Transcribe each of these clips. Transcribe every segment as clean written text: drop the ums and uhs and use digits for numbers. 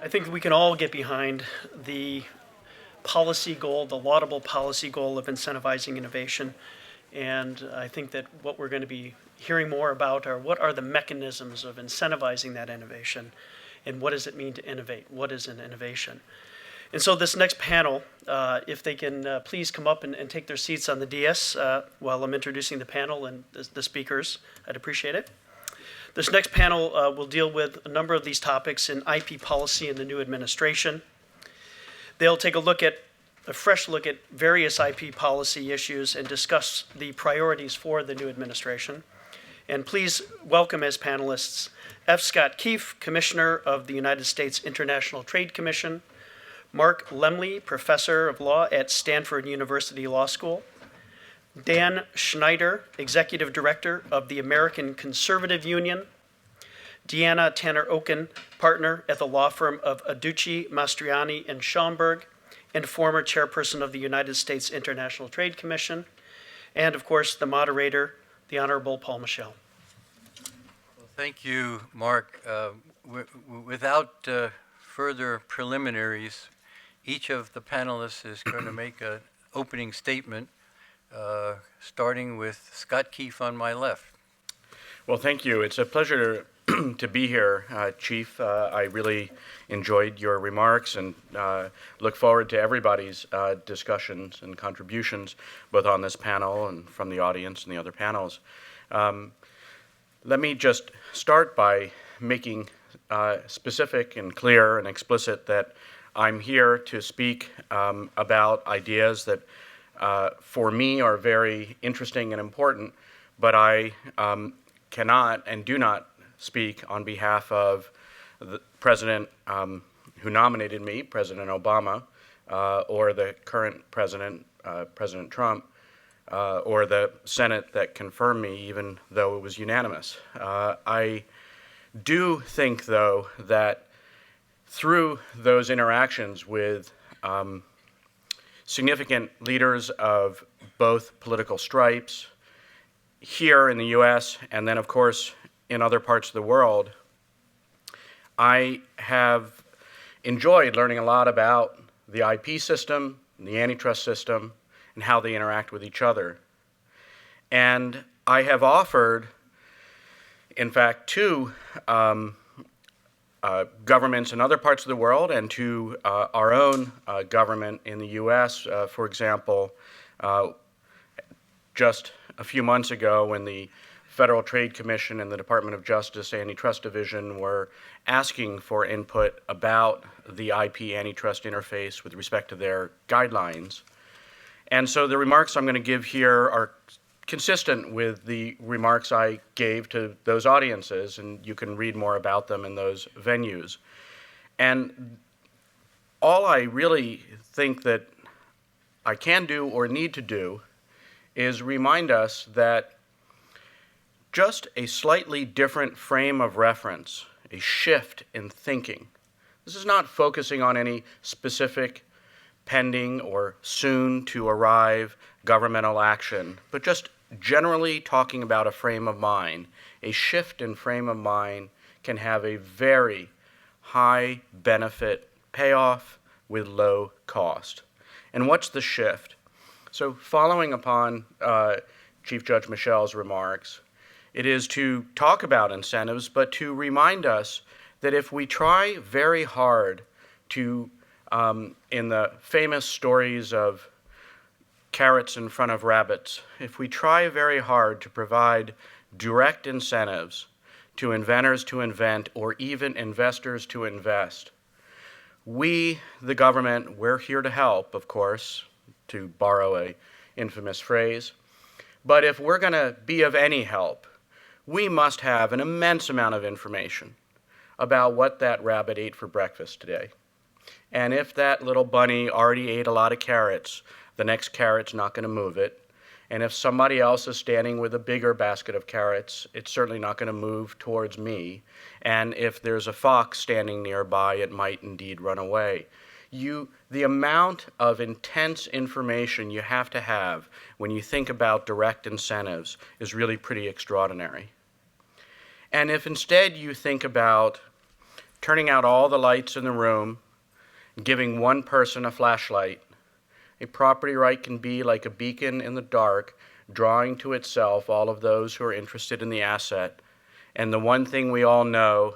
I think we can all get behind the policy goal, the laudable policy goal of incentivizing innovation. And I think that what we're going to be hearing more about are what are the mechanisms of incentivizing that innovation, and what does it mean to innovate? What is an innovation? And so this next panel, if they can please come up and take their seats on the dais while I'm introducing the panel and the speakers, I'd appreciate it. This next panel will deal with a number of these topics in IP policy in the new administration. They'll take a fresh look at various IP policy issues and discuss the priorities for the new administration. And please welcome as panelists F. Scott Keefe, Commissioner of the United States International Trade Commission, Mark Lemley, Professor of Law at Stanford University Law School, Dan Schneider, Executive Director of the American Conservative Union, Deanna Tanner-Oken, Partner at the law firm of Aducci, Mastriani, and Schaumburg, and former Chairperson of the United States International Trade Commission, and of course the moderator, the Honorable Paul Michel. Well, thank you, Mark. Without further preliminaries, each of the panelists is going to make an opening statement, starting with Scott Keefe on my left. Well, thank you. It's a pleasure to be here, Chief. I really enjoyed your remarks and look forward to everybody's discussions and contributions, both on this panel and from the audience and the other panels. Let me just start by making specific and clear and explicit that I'm here to speak about ideas that for me are very interesting and important, but I cannot and do not speak on behalf of the president who nominated me, President Obama, or the current president, President Trump, or the Senate that confirmed me, even though it was unanimous. I do think, though, that through those interactions with significant leaders of both political stripes here in the U.S. and then, of course, in other parts of the world, I have enjoyed learning a lot about the IP system, the antitrust system, and how they interact with each other. And I have offered, in fact, to governments in other parts of the world and to our own government in the U.S., for example, just a few months ago when the Federal Trade Commission and the Department of Justice Antitrust Division were asking for input about the IP antitrust interface with respect to their guidelines. And so the remarks I'm going to give here are consistent with the remarks I gave to those audiences, and you can read more about them in those venues. And all I really think that I can do or need to do is remind us that just a slightly different frame of reference, a shift in thinking. This is not focusing on any specific pending or soon to arrive governmental action, but just generally talking about a frame of mind. A shift in frame of mind can have a very high benefit payoff with low cost. And what's the shift? So following upon Chief Judge Michel's remarks, it is to talk about incentives, but to remind us that if we try very hard to, in the famous stories of carrots in front of rabbits, if we try very hard to provide direct incentives to inventors to invent or even investors to invest, we, the government, we're here to help, of course, to borrow an infamous phrase, but if we're going to be of any help, we must have an immense amount of information about what that rabbit ate for breakfast today. And if that little bunny already ate a lot of carrots, the next carrot's not going to move it. And if somebody else is standing with a bigger basket of carrots, it's certainly not going to move towards me. And if there's a fox standing nearby, it might indeed run away. The amount of intense information you have to have when you think about direct incentives is really pretty extraordinary. And if instead you think about turning out all the lights in the room, giving one person a flashlight. A property right can be like a beacon in the dark, drawing to itself all of those who are interested in the asset. And the one thing we all know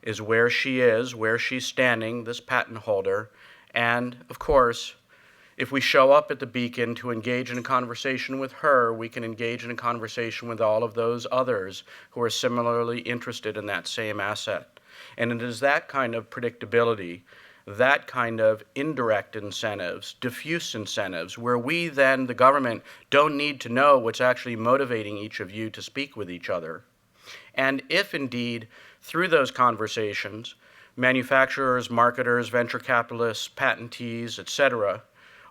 is where she is, where she's standing, this patent holder. And, of course, if we show up at the beacon to engage in a conversation with her, we can engage in a conversation with all of those others who are similarly interested in that same asset. And it is that kind of predictability, that kind of indirect incentives, diffuse incentives, where we then, the government, don't need to know what's actually motivating each of you to speak with each other. And if indeed, through those conversations, manufacturers, marketers, venture capitalists, patentees, etc.,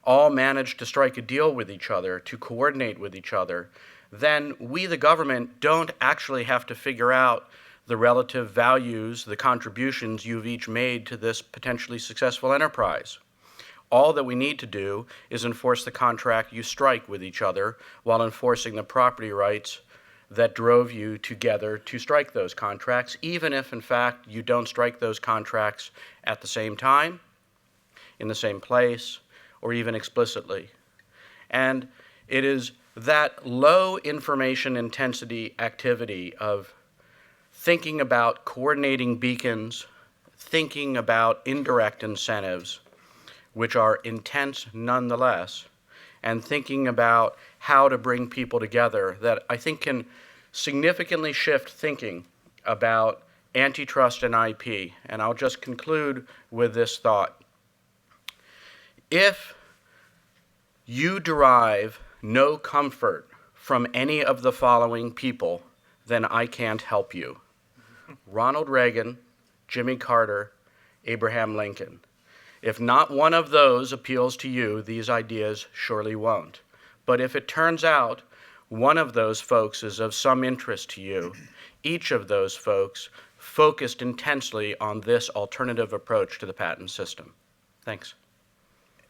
all manage to strike a deal with each other, to coordinate with each other, then we, the government, don't actually have to figure out the relative values, the contributions you've each made to this potentially successful enterprise. All that we need to do is enforce the contract you strike with each other while enforcing the property rights that drove you together to strike those contracts, even if, in fact, you don't strike those contracts at the same time, in the same place, or even explicitly. And it is that low information intensity activity of thinking about coordinating beacons, thinking about indirect incentives, which are intense nonetheless, and thinking about how to bring people together that I think can significantly shift thinking about antitrust and IP. And I'll just conclude with this thought. If you derive no comfort from any of the following people, then I can't help you. Ronald Reagan, Jimmy Carter, Abraham Lincoln. If not one of those appeals to you, these ideas surely won't. But if it turns out one of those folks is of some interest to you, each of those folks focused intensely on this alternative approach to the patent system. Thanks.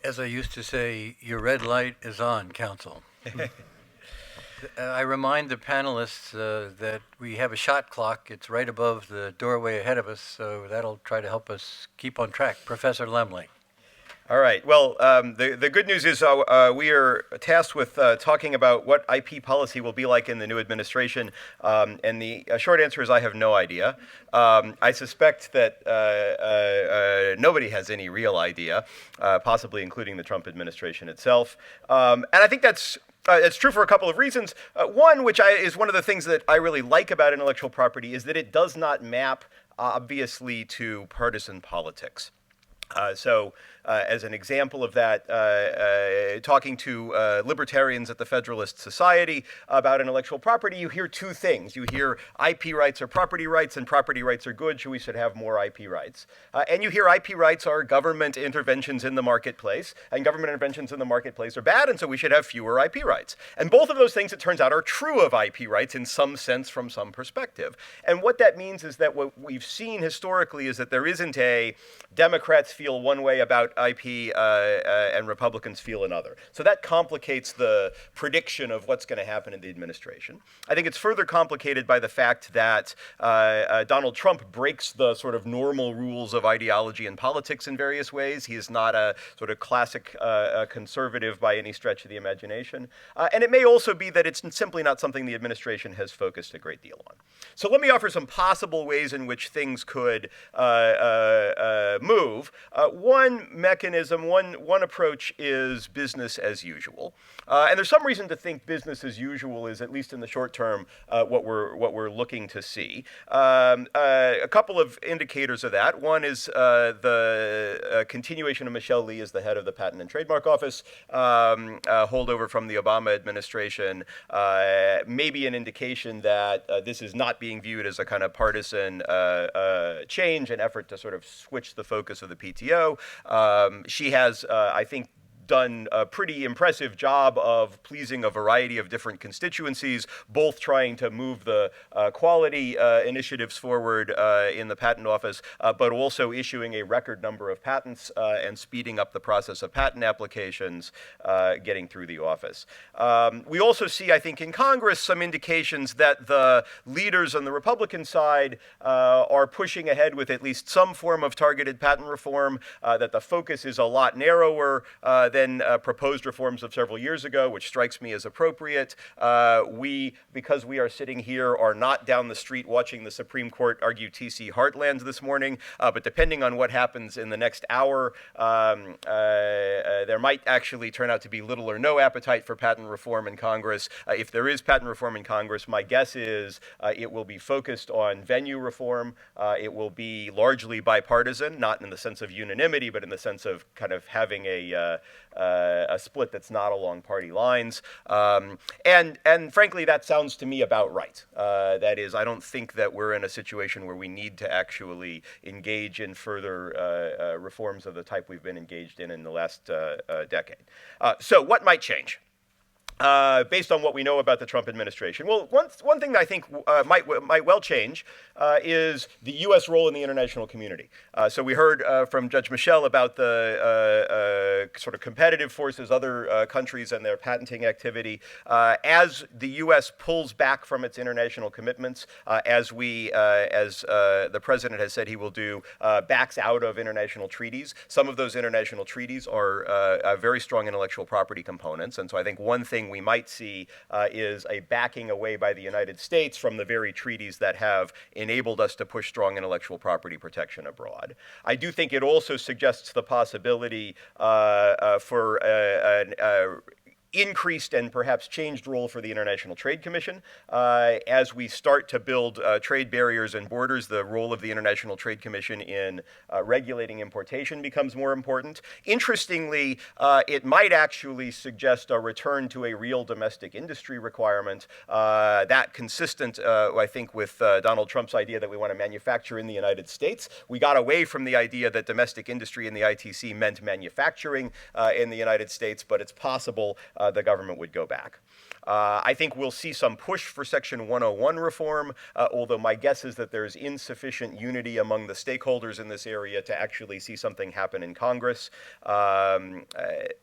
As I used to say, your red light is on, counsel. I remind the panelists that we have a shot clock. It's right above the doorway ahead of us, so that'll try to help us keep on track. Professor Lemley. All right. Well, the good news is we are tasked with talking about what IP policy will be like in the new administration. And the short answer is I have no idea. I suspect that nobody has any real idea, possibly including the Trump administration itself. And I think that's it's true for a couple of reasons. One, which is one of the things that I really like about intellectual property, is that it does not map obviously to partisan politics. As an example of that, talking to libertarians at the Federalist Society about intellectual property, you hear two things. You hear IP rights are property rights and property rights are good, so we should have more IP rights. And you hear IP rights are government interventions in the marketplace, and government interventions in the marketplace are bad, and so we should have fewer IP rights. And both of those things, it turns out, are true of IP rights in some sense from some perspective. And what that means is that what we've seen historically is that there isn't a Democrats feel one way about IP and Republicans feel another. So that complicates the prediction of what's going to happen in the administration. I think it's further complicated by the fact that Donald Trump breaks the sort of normal rules of ideology and politics in various ways. He is not a sort of classic conservative by any stretch of the imagination. And it may also be that it's simply not something the administration has focused a great deal on. So let me offer some possible ways in which things could move. One mechanism, one approach is business as usual. And there's some reason to think business as usual is, at least in the short term, what we're looking to see. A couple of indicators of that. One is the continuation of Michelle Lee as the head of the Patent and Trademark Office, holdover from the Obama administration, maybe an indication that this is not being viewed as a kind of partisan change, an effort to sort of switch the focus of the PTO. She has, I think, done a pretty impressive job of pleasing a variety of different constituencies, both trying to move the quality initiatives forward in the patent office, but also issuing a record number of patents and speeding up the process of patent applications getting through the office. We also see, I think, in Congress some indications that the leaders on the Republican side are pushing ahead with at least some form of targeted patent reform, that the focus is a lot narrower than proposed reforms of several years ago, which strikes me as appropriate. Because we are sitting here, are not down the street watching the Supreme Court argue TC Heartland this morning, but depending on what happens in the next hour, there might actually turn out to be little or no appetite for patent reform in Congress. If there is patent reform in Congress, my guess is it will be focused on venue reform. It will be largely bipartisan, not in the sense of unanimity, but in the sense of kind of having a split that's not along party lines. And frankly, that sounds to me about right. That is, I don't think that we're in a situation where we need to actually engage in further reforms of the type we've been engaged in the last decade. So what might change? Based on what we know about the Trump administration. Well, one thing that I think might well change is the U.S. role in the international community. So we heard from Judge Michel about the sort of competitive forces, other countries and their patenting activity. As the U.S. pulls back from its international commitments, as the president has said he will do, backs out of international treaties. Some of those international treaties are very strong intellectual property components, and so I think one thing we might see is a backing away by the United States from the very treaties that have enabled us to push strong intellectual property protection abroad. I do think it also suggests the possibility for an increased and perhaps changed role for the International Trade Commission. As we start to build trade barriers and borders, the role of the International Trade Commission in regulating importation becomes more important. Interestingly, it might actually suggest a return to a real domestic industry requirement, that consistent, I think, with Donald Trump's idea that we want to manufacture in the United States. We got away from the idea that domestic industry in the ITC meant manufacturing in the United States, but it's possible the government would go back. I think we'll see some push for Section 101 reform, although my guess is that there's insufficient unity among the stakeholders in this area to actually see something happen in Congress. And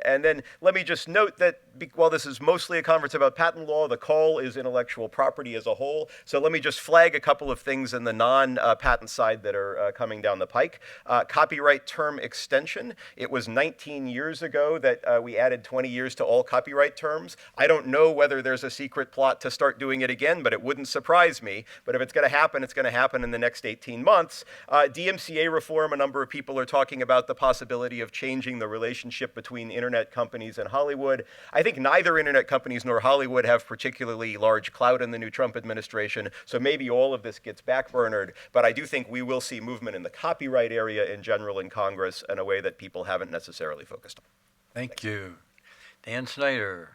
then let me just note that while this is mostly a conference about patent law, the call is intellectual property as a whole. So let me just flag a couple of things in the non-patent side that are coming down the pike. Copyright term extension. It was 19 years ago that we added 20 years to all copyright terms. I don't know whether there's a secret plot to start doing it again, but it wouldn't surprise me. But if it's going to happen, it's going to happen in the next 18 months. DMCA reform, a number of people are talking about the possibility of changing the relationship between internet companies and Hollywood. I think neither internet companies nor Hollywood have particularly large clout in the new Trump administration, so maybe all of this gets backburnered. But I do think we will see movement in the copyright area in general in Congress in a way that people haven't necessarily focused on. Thank you. Dan Snyder.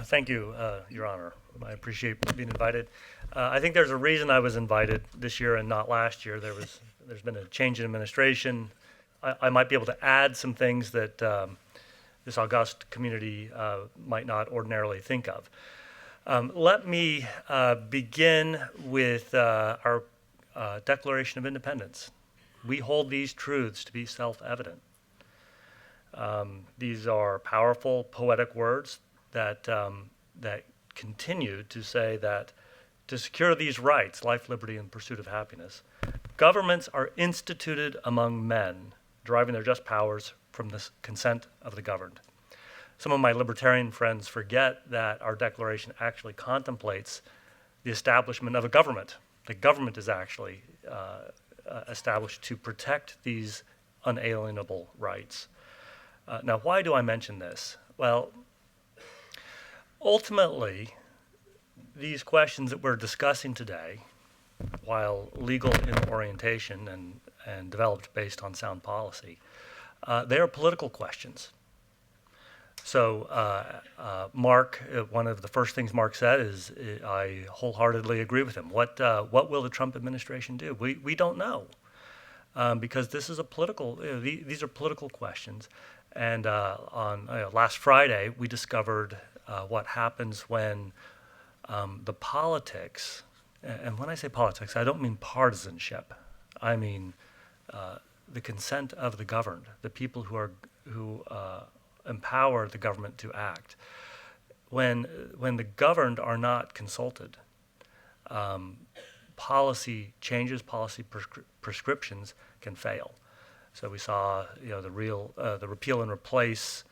Thank you, Your Honor. I appreciate being invited. I think there's a reason I was invited this year and not last year. There's been a change in administration. I might be able to add some things that this august community might not ordinarily think of. Let me begin with our Declaration of Independence. We hold these truths to be self-evident. These are powerful, poetic words that continue to say that to secure these rights, life, liberty, and pursuit of happiness, governments are instituted among men, deriving their just powers from the consent of the governed. Some of my libertarian friends forget that our Declaration actually contemplates the establishment of a government. The government is actually established to protect these unalienable rights. Now, why do I mention this? Well, ultimately, these questions that we're discussing today, while legal in orientation and developed based on sound policy, they are political questions. So Mark, one of the first things Mark said is, I wholeheartedly agree with him. What will the Trump administration do? We don't know, because this is a political. These are political questions, And on last Friday, we discovered what happens when the politics, and when I say politics, I don't mean partisanship. I mean the consent of the governed, the people who empower the government to act. When the governed are not consulted, policy changes, policy prescriptions can fail. So we saw, the repeal and replace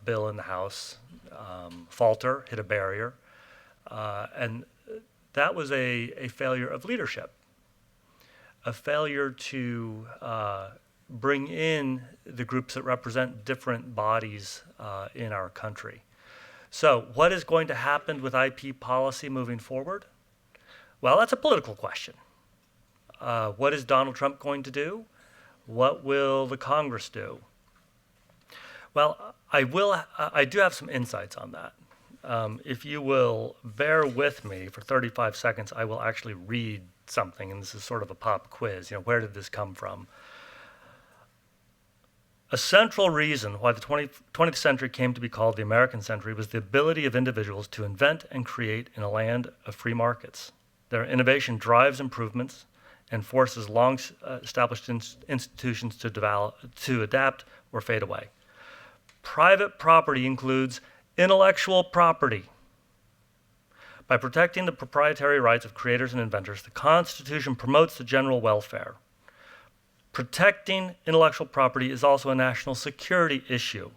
bill in the House falter, hit a barrier, and that was a failure of leadership, a failure to bring in the groups that represent different bodies in our country. So what is going to happen with IP policy moving forward? Well, that's a political question. What is Donald Trump going to do? What will the Congress do? Well, I do have some insights on that. If you will bear with me for 35 seconds, I will actually read something, and this is sort of a pop quiz. Where did this come from? A central reason why the 20th century came to be called the American century was the ability of individuals to invent and create in a land of free markets. Their innovation drives improvements and forces long-established institutions to adapt or fade away. Private property includes intellectual property. By protecting the proprietary rights of creators and inventors, the Constitution promotes the general welfare. Protecting intellectual property is also a national security issue.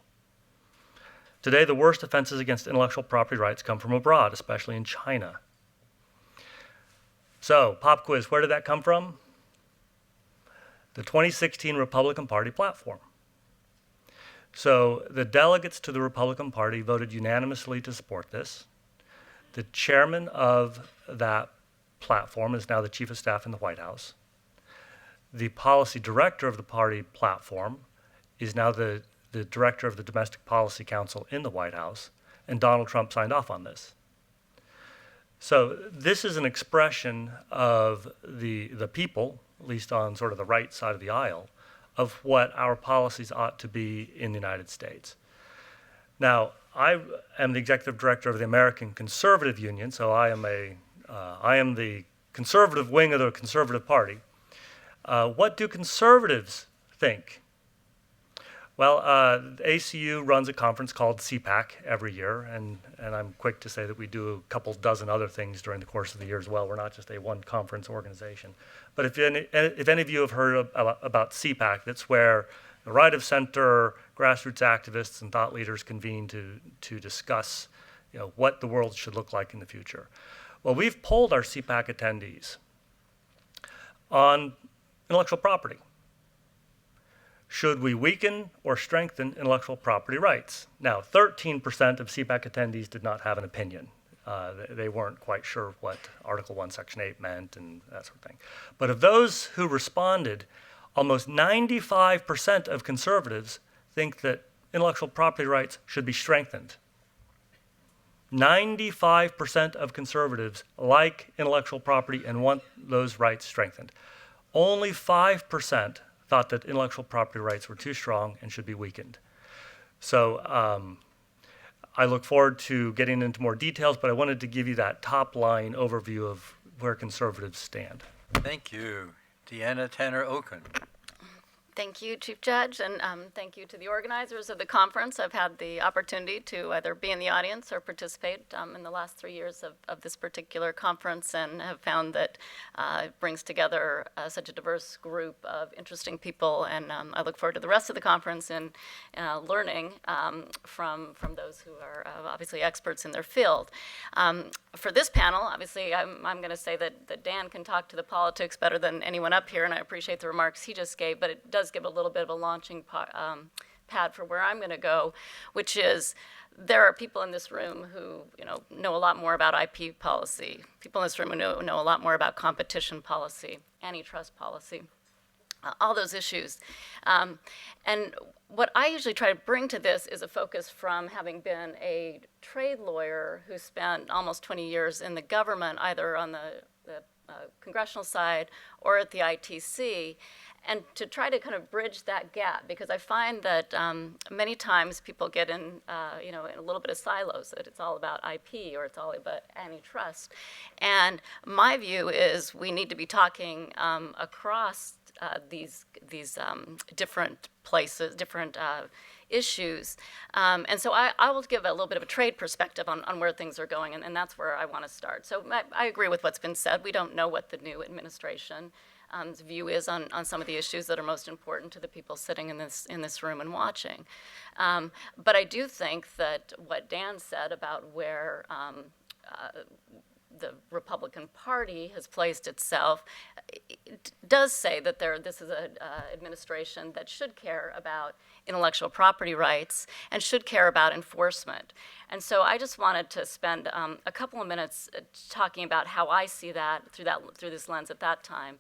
Today, the worst offenses against intellectual property rights come from abroad, especially in China. So, pop quiz, where did that come from? The 2016 Republican Party platform. So, the delegates to the Republican Party voted unanimously to support this. The chairman of that platform is now the chief of staff in the White House. The policy director of the party platform is now the director of the Domestic Policy Council in the White House, and Donald Trump signed off on this. So this is an expression of the people, at least on sort of the right side of the aisle, of what our policies ought to be in the United States. Now, I am the executive director of the American Conservative Union, so I am the conservative wing of the Conservative Party. What do conservatives think? Well, the ACU runs a conference called CPAC every year, and I'm quick to say that we do a couple dozen other things during the course of the year as well. We're not just a one-conference organization. But if any of you have heard about CPAC, that's where the right of center, grassroots activists, and thought leaders convene to discuss what the world should look like in the future. Well, we've polled our CPAC attendees on intellectual property. Should we weaken or strengthen intellectual property rights? Now, 13% of CPAC attendees did not have an opinion. They weren't quite sure what Article 1, Section 8 meant and that sort of thing. But of those who responded, almost 95% of conservatives think that intellectual property rights should be strengthened. 95% of conservatives like intellectual property and want those rights strengthened. Only 5% thought that intellectual property rights were too strong and should be weakened. So I look forward to getting into more details, but I wanted to give you that top-line overview of where conservatives stand. Thank you. Deanna Tanner-Oken. Thank you, Chief Judge, and thank you to the organizers of the conference. I've had the opportunity to either be in the audience or participate in the last 3 years of this particular conference, and have found that it brings together such a diverse group of interesting people, and I look forward to the rest of the conference and learning from those who are obviously experts in their field. For this panel, obviously, I'm going to say that Dan can talk to the politics better than anyone up here, and I appreciate the remarks he just gave, but it does give a little bit of a launching pad for where I'm going to go, which is there are people in this room who know a lot more about IP policy, people in this room who know a lot more about competition policy, antitrust policy, all those issues. And what I usually try to bring to this is a focus from having been a trade lawyer who spent almost 20 years in the government, either on the congressional side or at the ITC, and to try to kind of bridge that gap, because I find that many times people get in, in a little bit of silos, that it's all about IP or it's all about antitrust. And my view is we need to be talking across these different places, different issues. And so I will give a little bit of a trade perspective on where things are going, and that's where I want to start. So I agree with what's been said. We don't know what the new administration view is on some of the issues that are most important to the people sitting in this room and watching. But I do think that what Dan said about where the Republican Party has placed itself, it does say that this is an administration that should care about intellectual property rights and should care about enforcement. And so I just wanted to spend a couple of minutes talking about how I see that through this lens at that time.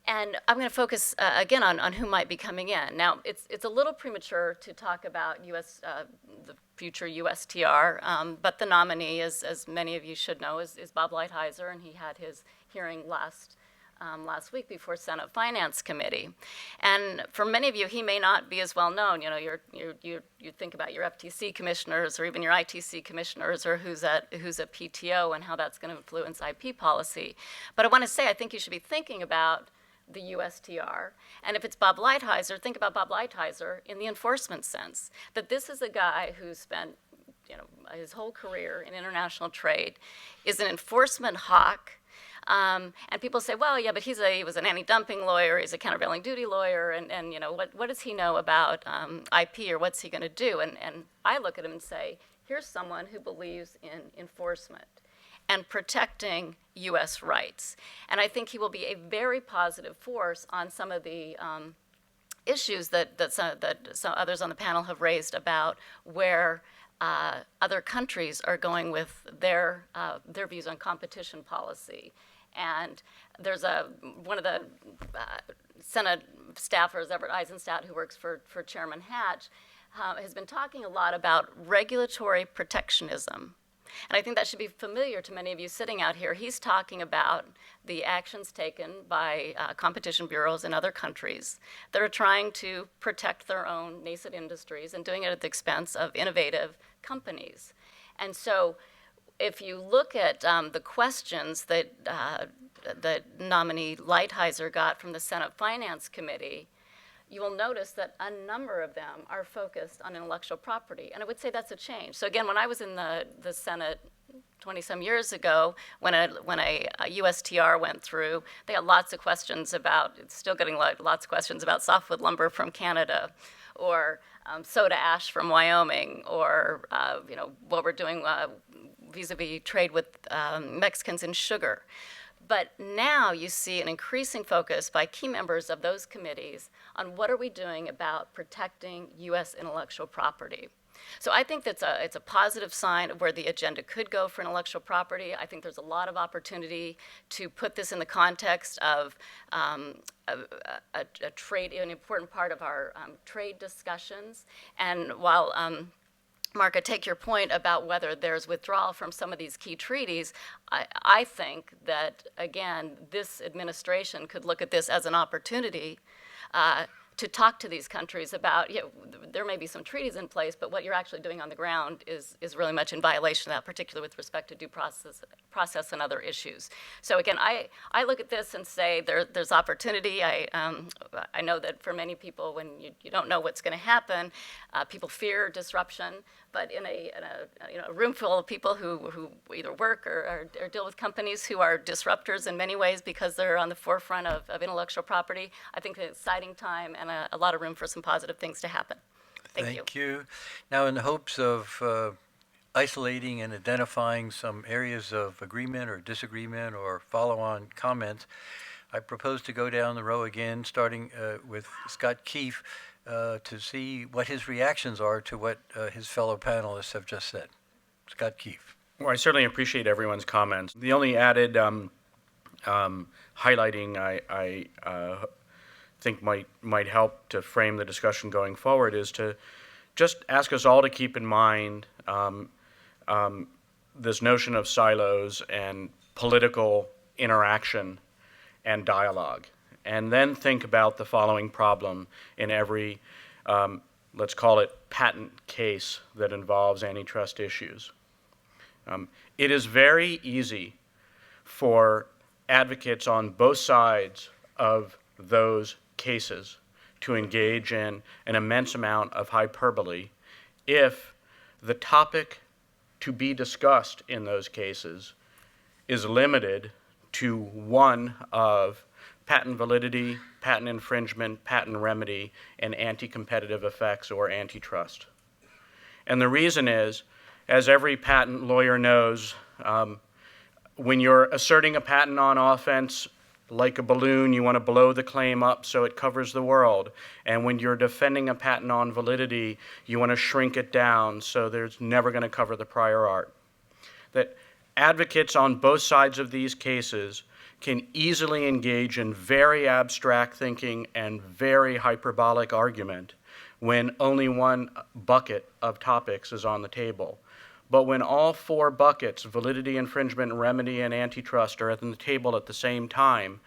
And I'm going to focus again on who might be coming in. Now, it's a little premature to talk about the future USTR, but the nominee, as many of you should know, is Bob Lighthizer, and he had his hearing last week before Senate Finance Committee. And for many of you, he may not be as well known. You know, you think about your FTC commissioners or even your ITC commissioners, or who's at PTO and how that's going to influence IP policy. But I want to say I think you should be thinking about the USTR. And if it's Bob Lighthizer, think about Bob Lighthizer in the enforcement sense, that this is a guy who spent his whole career in international trade, is an enforcement hawk. And people say, well, yeah, but he was an anti-dumping lawyer, he's a countervailing duty lawyer, and what does he know about IP, or what's he going to do? And I look at him and say, here's someone who believes in enforcement and protecting U.S. rights. And I think he will be a very positive force on some of the issues that some others on the panel have raised about where other countries are going with their views on competition policy. And there's one of the Senate staffers, Everett Eisenstadt, who works for Chairman Hatch, has been talking a lot about regulatory protectionism. And I think that should be familiar to many of you sitting out here. He's talking about the actions taken by competition bureaus in other countries that are trying to protect their own nascent industries and doing it at the expense of innovative companies. And so if you look at the questions that nominee Lighthizer got from the Senate Finance Committee, you will notice that a number of them are focused on intellectual property. And I would say that's a change. So again, when I was in the Senate 20-some years ago, when a USTR went through, they had lots of questions about, it's still getting lots of questions about softwood lumber from Canada, or soda ash from Wyoming, or what we're doing vis-a-vis trade with Mexicans in sugar. But now you see an increasing focus by key members of those committees on what are we doing about protecting U.S. intellectual property. So I think it's a positive sign of where the agenda could go for intellectual property. I think there's a lot of opportunity to put this in the context of a trade, an important part of our trade discussions. And while Mark, I take your point about whether there's withdrawal from some of these key treaties. I think that, again, this administration could look at this as an opportunity to talk to these countries about, there may be some treaties in place, but what you're actually doing on the ground is really much in violation of that, particularly with respect to due process and other issues. So again, I look at this and say there's opportunity. I know that for many people, when you don't know what's going to happen, people fear disruption. But in a room full of people who either work or deal with companies who are disruptors in many ways because they're on the forefront of intellectual property, I think it's an exciting time and a lot of room for some positive things to happen. Thank you. Now, in the hopes of isolating and identifying some areas of agreement or disagreement or follow-on comments, I propose to go down the row again, starting with Scott Keefe, to see what his reactions are to what his fellow panelists have just said. Scott Keefe. Well, I certainly appreciate everyone's comments. The only added highlighting I think might help to frame the discussion going forward is to just ask us all to keep in mind this notion of silos and political interaction and dialogue. And then think about the following problem in every, let's call it, patent case that involves antitrust issues. It is very easy for advocates on both sides of those cases to engage in an immense amount of hyperbole if the topic to be discussed in those cases is limited to one of patent validity, patent infringement, patent remedy, and anti-competitive effects or antitrust. And the reason is, as every patent lawyer knows, when you're asserting a patent on offense, like a balloon, you want to blow the claim up so it covers the world. And when you're defending a patent on validity, you want to shrink it down so there's never going to cover the prior art. That advocates on both sides of these cases can easily engage in very abstract thinking and very hyperbolic argument when only one bucket of topics is on the table. But when all four buckets, validity, infringement, remedy, and antitrust, are at the table at the same time,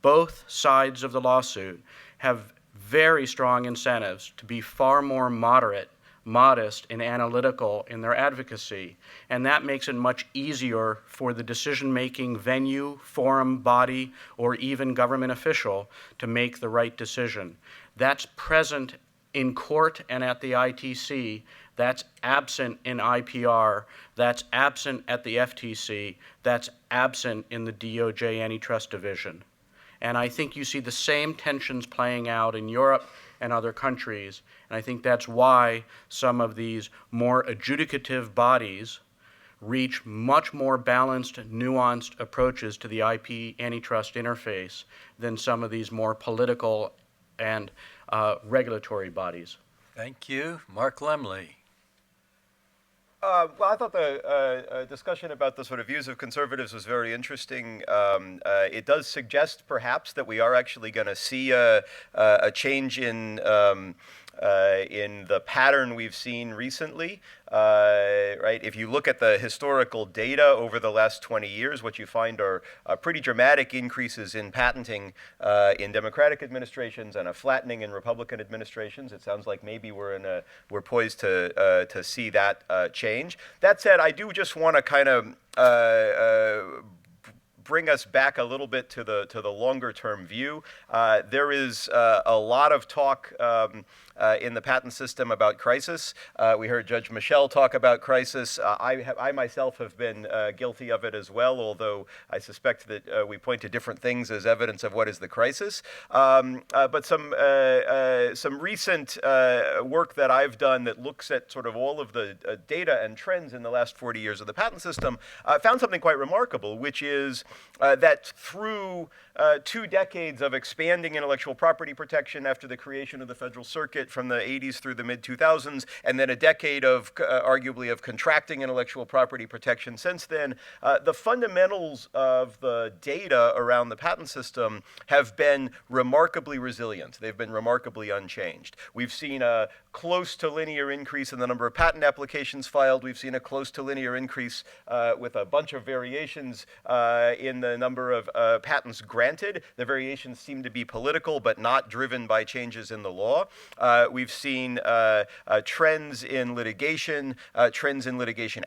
both sides of the lawsuit have very strong incentives to be far more modest, and analytical in their advocacy. And that makes it much easier for the decision-making venue, forum, body, or even government official to make the right decision. That's present in court and at the ITC. That's absent in IPR. That's absent at the FTC. That's absent in the DOJ Antitrust Division. And I think you see the same tensions playing out in Europe and other countries. And I think that's why some of these more adjudicative bodies reach much more balanced, nuanced approaches to the IP antitrust interface than some of these more political and regulatory bodies. Thank you. Mark Lemley. Well, I thought the discussion about the sort of views of conservatives was very interesting. It does suggest, perhaps, that we are actually going to see a change in the pattern we've seen recently. Right? If you look at the historical data over the last 20 years, what you find are pretty dramatic increases in patenting in Democratic administrations and a flattening in Republican administrations. It sounds like maybe we're poised to see that change. That said, I do just want to kind of bring us back a little bit to the longer term view. There is a lot of talk in the patent system about crisis. We heard Judge Michel talk about crisis. I myself have been guilty of it as well, although I suspect that we point to different things as evidence of what is the crisis. But some recent work that I've done that looks at sort of all of the data and trends in the last 40 years of the patent system found something quite remarkable, which is that through 2 decades of expanding intellectual property protection after the creation of the Federal Circuit from the 80s through the mid-2000s, and then a decade of arguably of contracting intellectual property protection since then, the fundamentals of the data around the patent system have been remarkably resilient. They've been remarkably unchanged. We've seen a close to linear increase in the number of patent applications filed. We've seen a close to linear increase with a bunch of variations in the number of patents granted. The variations seem to be political, but not driven by changes in the law. We've seen trends in litigation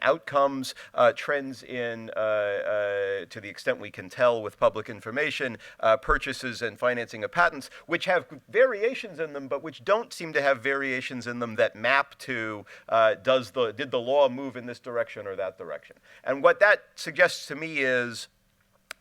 outcomes, trends in, to the extent we can tell with public information, purchases and financing of patents, which have variations in them, but which don't seem to have variations in them that map to did the law move in this direction or that direction. And what that suggests to me is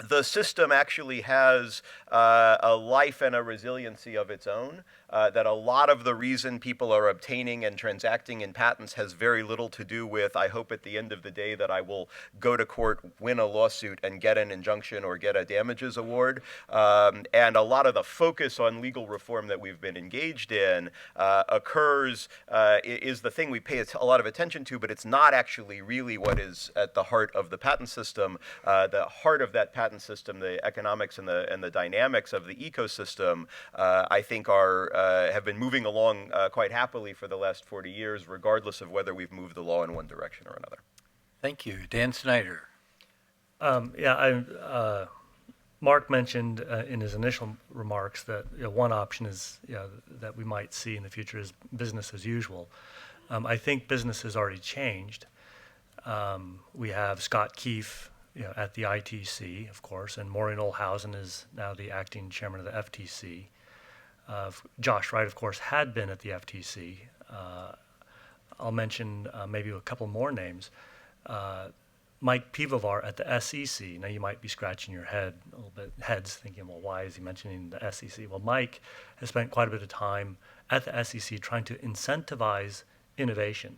the system actually has a life and a resiliency of its own, that a lot of the reason people are obtaining and transacting in patents has very little to do with, I hope at the end of the day that I will go to court, win a lawsuit, and get an injunction or get a damages award. And a lot of the focus on legal reform that we've been engaged in is the thing we pay a lot of attention to, but it's not actually really what is at the heart of the patent system. The heart of that patent system, the economics and the dynamics of the ecosystem, I think have been moving along quite happily for the last 40 years, regardless of whether we've moved the law in one direction or another. Thank you. Dan Snyder. Mark mentioned in his initial remarks that one option is that we might see in the future is business as usual. I think business has already changed. We have Scott Keefe at the ITC, of course, and Maureen Olhausen is now the acting chairman of the FTC. Josh Wright, of course, had been at the FTC. I'll mention maybe a couple more names. Mike Pivovar at the SEC. Now you might be scratching your heads thinking, well, why is he mentioning the SEC? Well, Mike has spent quite a bit of time at the SEC trying to incentivize innovation,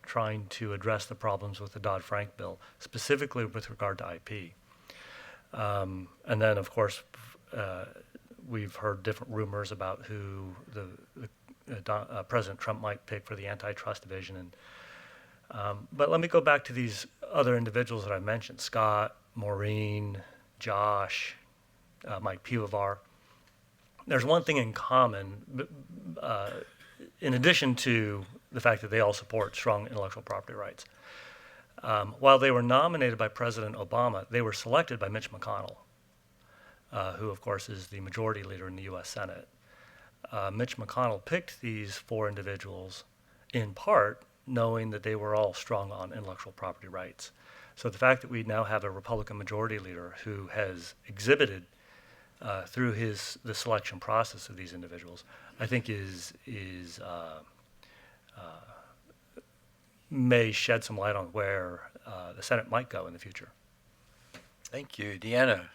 trying to address the problems with the Dodd-Frank bill, specifically with regard to IP. And then, of course, we've heard different rumors about who President Trump might pick for the antitrust division. But let me go back to these other individuals that I mentioned, Scott, Maureen, Josh, Mike Pivovar. There's one thing in common, in addition to the fact that they all support strong intellectual property rights. While they were nominated by President Obama, they were selected by Mitch McConnell, who, of course, is the majority leader in the U.S. Senate. Mitch McConnell picked these 4 individuals in part knowing that they were all strong on intellectual property rights. So the fact that we now have a Republican majority leader who has exhibited through the selection process of these individuals, I think may shed some light on where the Senate might go in the future. Thank you. Deanna.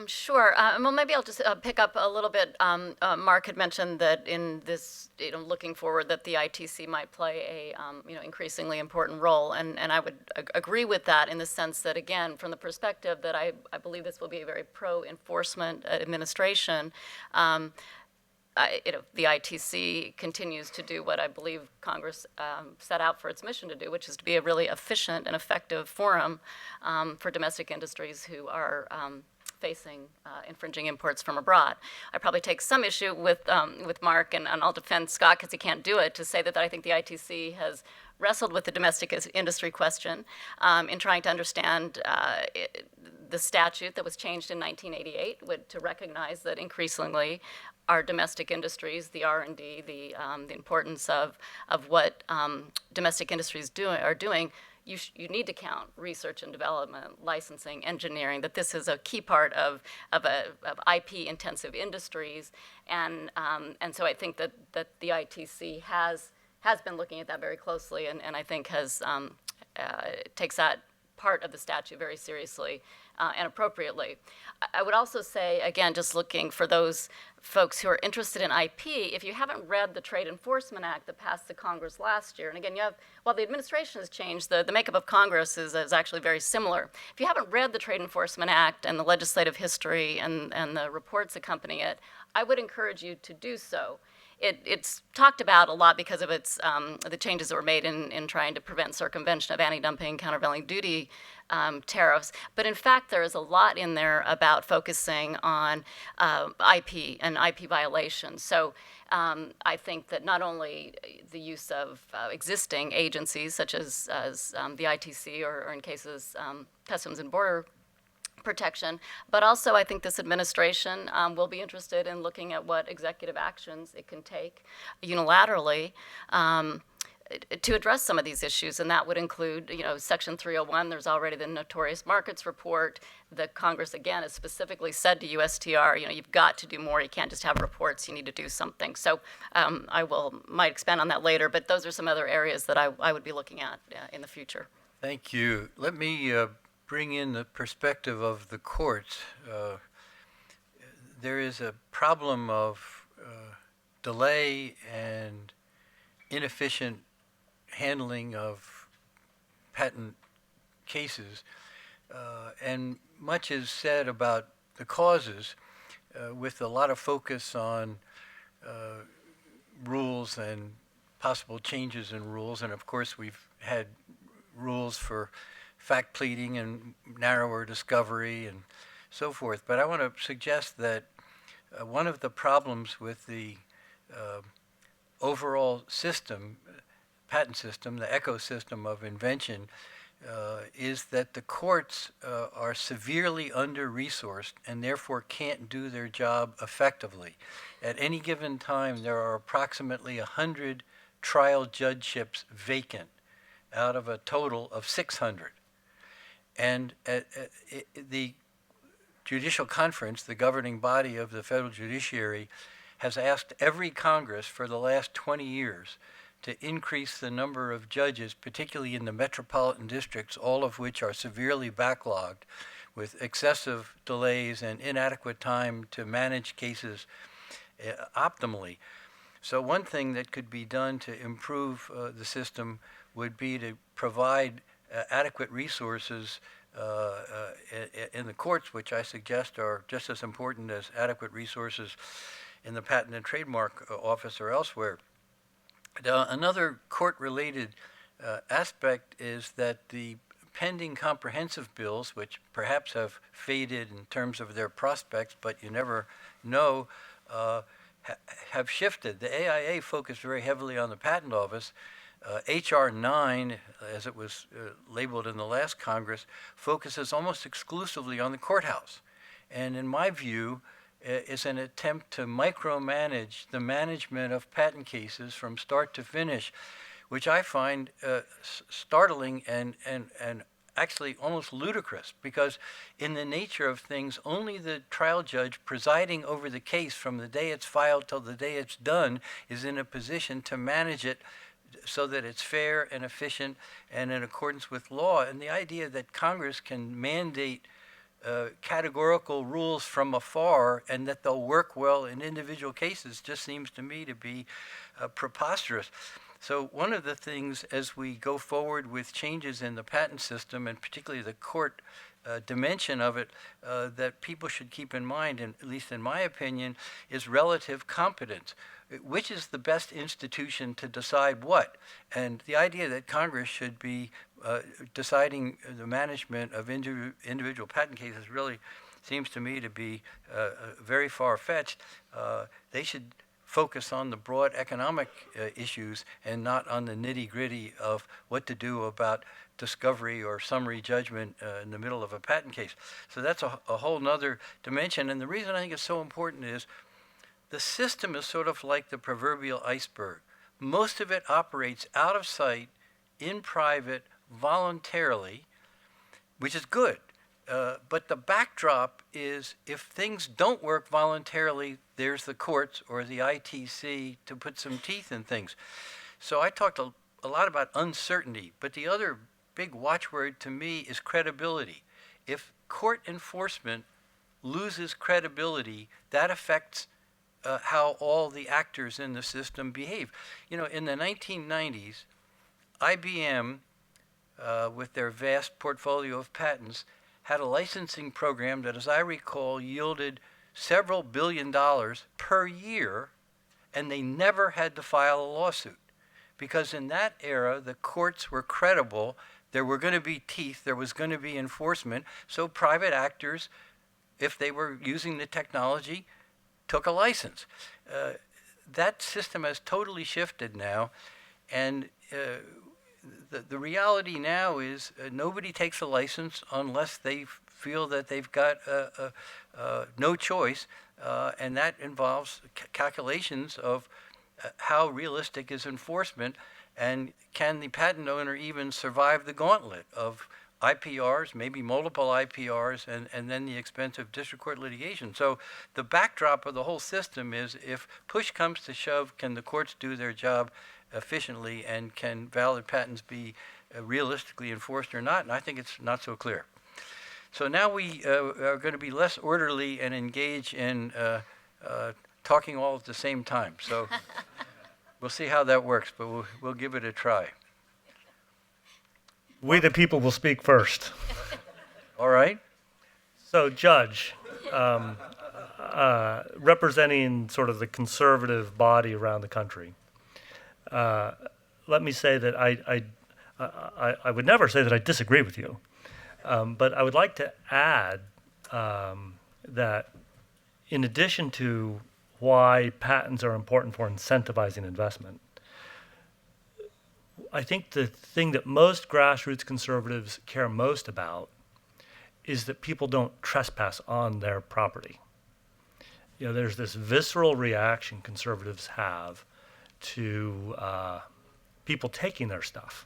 Sure. Well, maybe I'll just pick up a little bit. Mark had mentioned that in this, looking forward, that the ITC might play a, increasingly important role, and I would agree with that in the sense that, again, from the perspective that I believe this will be a very pro-enforcement administration. The ITC continues to do what I believe Congress set out for its mission to do, which is to be a really efficient and effective forum for domestic industries who are facing infringing imports from abroad. I probably take some issue with Mark, and I'll defend Scott because he can't do it, to say that I think the ITC has wrestled with the domestic industry question in trying to understand the statute that was changed in 1988 to recognize that increasingly our domestic industries, the R&D, the importance of what domestic industries are doing, you need to count research and development, licensing, engineering, that this is a key part of IP-intensive industries. And so I think that the ITC has been looking at that very closely, and I think takes that part of the statute very seriously and appropriately. I would also say, again, just looking for those folks who are interested in IP, if you haven't read the Trade Enforcement Act that passed the Congress last year, and again, while the administration has changed, the makeup of Congress is actually very similar. If you haven't read the Trade Enforcement Act and the legislative history and the reports accompanying it, I would encourage you to do so. It's talked about a lot because of its the changes that were made in trying to prevent circumvention of anti-dumping, countervailing duty tariffs. But in fact, there is a lot in there about focusing on IP and IP violations. So I think that not only the use of existing agencies such as the ITC or in cases Customs and Border Protection, but also I think this administration will be interested in looking at what executive actions it can take unilaterally to address some of these issues, and that would include, Section 301. There's already the Notorious Markets Report. The Congress, again, has specifically said to USTR, you've got to do more. You can't just have reports. You need to do something. So might expand on that later, but those are some other areas that I would be looking at in the future. Thank you. Let me bring in the perspective of the courts. There is a problem of delay and inefficient handling of patent cases, and much is said about the causes, with a lot of focus on rules and possible changes in rules. And of course, we've had rules for fact pleading and narrower discovery and so forth. But I want to suggest that one of the problems with the overall system, patent system, the ecosystem of invention, is that the courts are severely under-resourced and therefore can't do their job effectively. At any given time, there are approximately 100 trial judgeships vacant out of a total of 600. And the Judicial Conference, the governing body of the federal judiciary, has asked every Congress for the last 20 years to increase the number of judges, particularly in the metropolitan districts, all of which are severely backlogged with excessive delays and inadequate time to manage cases optimally. So one thing that could be done to improve the system would be to provide adequate resources in the courts, which I suggest are just as important as adequate resources in the Patent and Trademark Office or elsewhere. Another court-related aspect is that the pending comprehensive bills, which perhaps have faded in terms of their prospects, but you never know, have shifted. The AIA focused very heavily on the Patent Office. H.R. 9, as it was labeled in the last Congress, focuses almost exclusively on the courthouse. And in my view, is an attempt to micromanage the management of patent cases from start to finish, which I find startling and actually almost ludicrous, because in the nature of things, only the trial judge presiding over the case from the day it's filed till the day it's done is in a position to manage it so that it's fair and efficient and in accordance with law. And the idea that Congress can mandate categorical rules from afar and that they'll work well in individual cases just seems to me to be preposterous. So one of the things as we go forward with changes in the patent system, and particularly the court dimension of it, that people should keep in mind, and at least in my opinion, is relative competence. Which is the best institution to decide what? And the idea that Congress should be deciding the management of individual patent cases really seems to me to be very far-fetched. They should focus on the broad economic issues and not on the nitty-gritty of what to do about discovery or summary judgment in the middle of a patent case. So that's a whole nother dimension. And the reason I think it's so important is the system is sort of like the proverbial iceberg. Most of it operates out of sight, in private, voluntarily, which is good. But the backdrop is if things don't work voluntarily, there's the courts or the ITC to put some teeth in things. So I talked a lot about uncertainty, but the other big watchword to me is credibility. If court enforcement loses credibility, that affects how all the actors in the system behave. You know, in the 1990s, IBM, with their vast portfolio of patents, had a licensing program that, as I recall, yielded several $billion per year, and they never had to file a lawsuit. Because in that era, the courts were credible, there were going to be teeth, there was going to be enforcement, so private actors, if they were using the technology, took a license. That system has totally shifted now, and the reality now is nobody takes a license unless they feel that they've got no choice, and that involves calculations of how realistic is enforcement, and can the patent owner even survive the gauntlet of IPRs, maybe multiple IPRs, and then the expensive district court litigation. So the backdrop of the whole system is if push comes to shove, can the courts do their job efficiently, and can valid patents be realistically enforced or not? And I think it's not so clear. So now we are going to be less orderly and engage in talking all at the same time. So we'll see how that works, but we'll give it a try. We the people will speak first. All right? So, Judge, representing sort of the conservative body around the country, let me say that I would never say that I disagree with you, but I would like to add that in addition to why patents are important for incentivizing investment, I think the thing that most grassroots conservatives care most about is that people don't trespass on their property. You know, there's this visceral reaction conservatives have to people taking their stuff.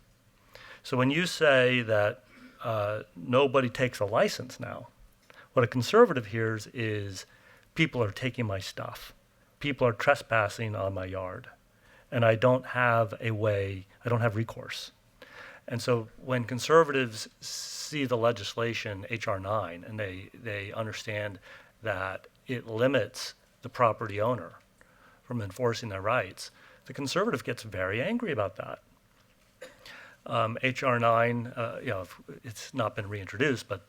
So when you say that nobody takes a license now, what a conservative hears is people are taking my stuff. People are trespassing on my yard. And I don't have a way, I don't have recourse. And so when conservatives see the legislation, H.R. 9, and they understand that it limits the property owner from enforcing their rights, the conservative gets very angry about that. H.R. 9, it's not been reintroduced, but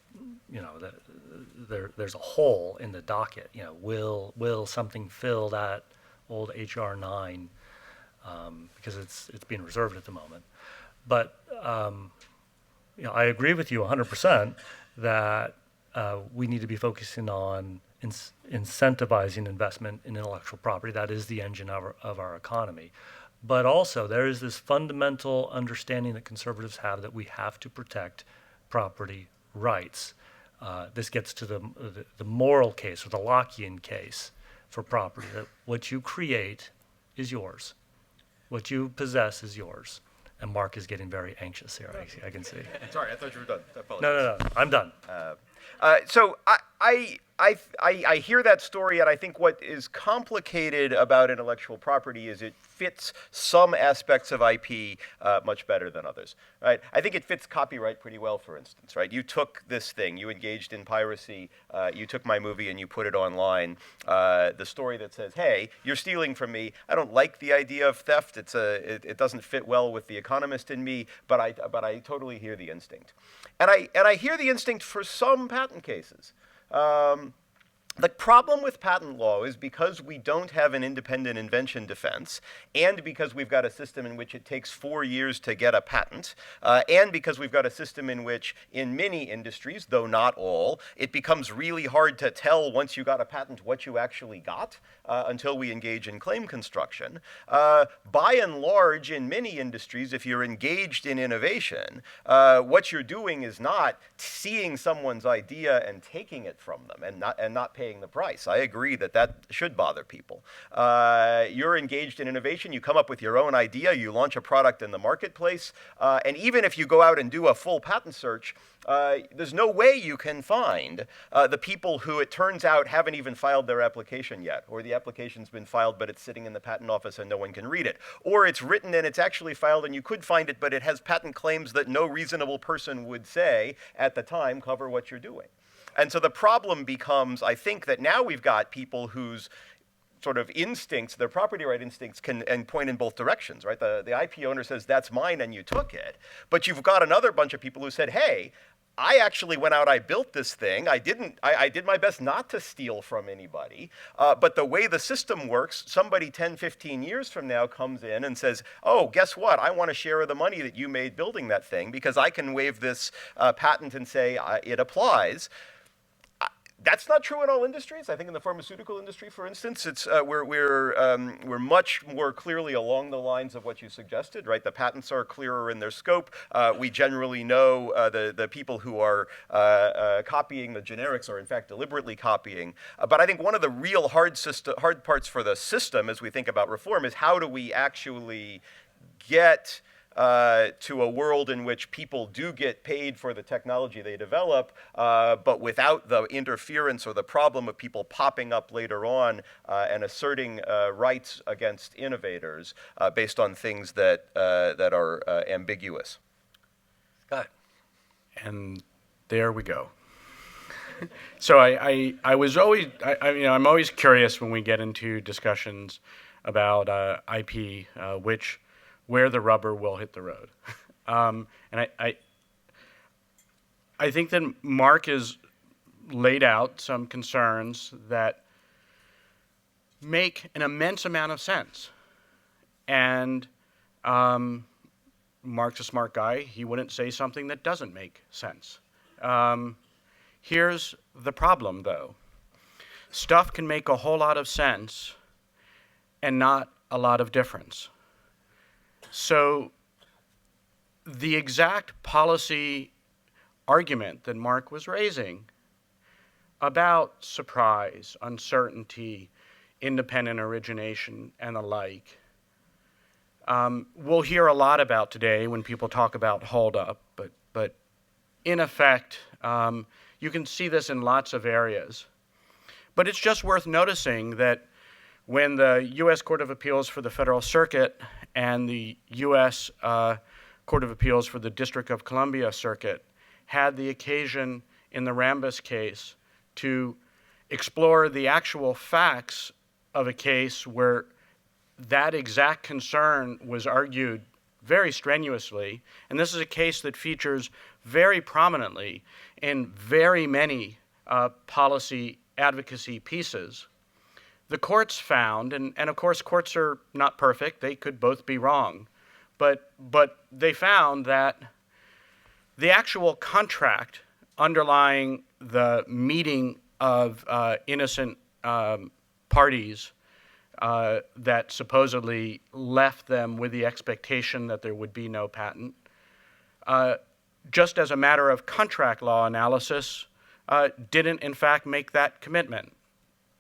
there's a hole in the docket. Will something fill that old H.R. 9 because it's being reserved at the moment. But I agree with you 100% that we need to be focusing on incentivizing investment in intellectual property. That is the engine of our economy. But also, there is this fundamental understanding that conservatives have that we have to protect property rights. This gets to the moral case, or the Lockean case for property, that what you create is yours. What you possess is yours. And Mark is getting very anxious here, I can see. Sorry, I thought you were done. I apologize. No, I'm done. So I hear that story, and I think what is complicated about intellectual property is it fits some aspects of IP much better than others, right? I think it fits copyright pretty well, for instance, right? You took this thing, you engaged in piracy, you took my movie and you put it online. The story that says, hey, you're stealing from me. I don't like the idea of theft. It doesn't fit well with the economist in me, but I totally hear the instinct. And I hear the instinct for some patent cases. The problem with patent law is because we don't have an independent invention defense, and because we've got a system in which it takes 4 years to get a patent, and because we've got a system in which, in many industries, though not all, it becomes really hard to tell once you got a patent what you actually got until we engage in claim construction. By and large, in many industries, if you're engaged in innovation, what you're doing is not seeing someone's idea and taking it from them and not paying the price. I agree that should bother people. You're engaged in innovation, you come up with your own idea, you launch a product in the marketplace, and even if you go out and do a full patent search, there's no way you can find the people who, it turns out, haven't even filed their application yet, or the application's been filed but it's sitting in the patent office and no one can read it, or it's written and it's actually filed and you could find it but it has patent claims that no reasonable person would say at the time cover what you're doing. And so the problem becomes, I think, that now we've got people whose sort of instincts, their property right instincts, can point in both directions, right? The IP owner says, that's mine, and you took it. But you've got another bunch of people who said, hey, I actually went out, I built this thing. I did my best not to steal from anybody. But the way the system works, somebody 10, 15 years from now comes in and says, oh, guess what? I want a share of the money that you made building that thing because I can waive this patent and say it applies. That's not true in all industries. I think in the pharmaceutical industry, for instance, it's we're much more clearly along the lines of what you suggested, right? The patents are clearer in their scope. We generally know the people who are copying the generics are in fact deliberately copying. But I think one of the real hard parts for the system as we think about reform is how do we actually get to a world in which people do get paid for the technology they develop, but without the interference or the problem of people popping up later on and asserting rights against innovators based on things that are ambiguous. Scott. And there we go. So I was always, I'm always curious when we get into discussions about IP, where the rubber will hit the road. And I think that Mark has laid out some concerns that make an immense amount of sense. And Mark's a smart guy. He wouldn't say something that doesn't make sense. Here's the problem, though. Stuff can make a whole lot of sense and not a lot of difference. So the exact policy argument that Mark was raising about surprise, uncertainty, independent origination, and the like, we'll hear a lot about today when people talk about holdup, but in effect, you can see this in lots of areas. But it's just worth noticing that when the U.S. Court of Appeals for the Federal Circuit and the U.S. Court of Appeals for the District of Columbia Circuit had the occasion in the Rambis case to explore the actual facts of a case where that exact concern was argued very strenuously, and this is a case that features very prominently in very many policy advocacy pieces. The courts found, and of course courts are not perfect, they could both be wrong, but they found that the actual contract underlying the meeting of innocent parties that supposedly left them with the expectation that there would be no patent, just as a matter of contract law analysis, didn't in fact make that commitment.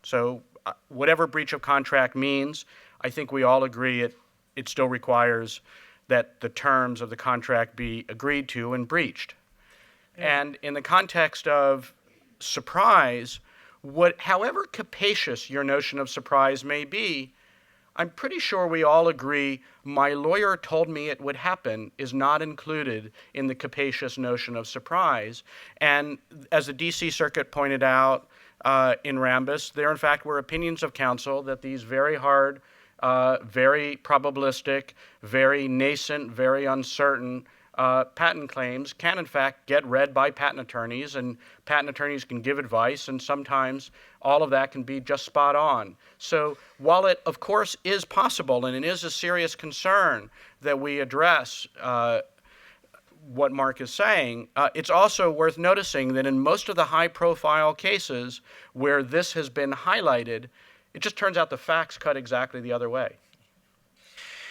So whatever breach of contract means, I think we all agree it still requires that the terms of the contract be agreed to and breached. Yeah. And in the context of surprise, however capacious your notion of surprise may be, I'm pretty sure we all agree my lawyer told me it would happen is not included in the capacious notion of surprise. And as the D.C. Circuit pointed out in Rambis, there in fact were opinions of counsel that these very hard, very probabilistic, very nascent, very uncertain patent claims can in fact get read by patent attorneys, and patent attorneys can give advice, and sometimes all of that can be just spot on. So while it of course is possible and it is a serious concern that we address what Mark is saying, it's also worth noticing that in most of the high-profile cases where this has been highlighted, it just turns out the facts cut exactly the other way.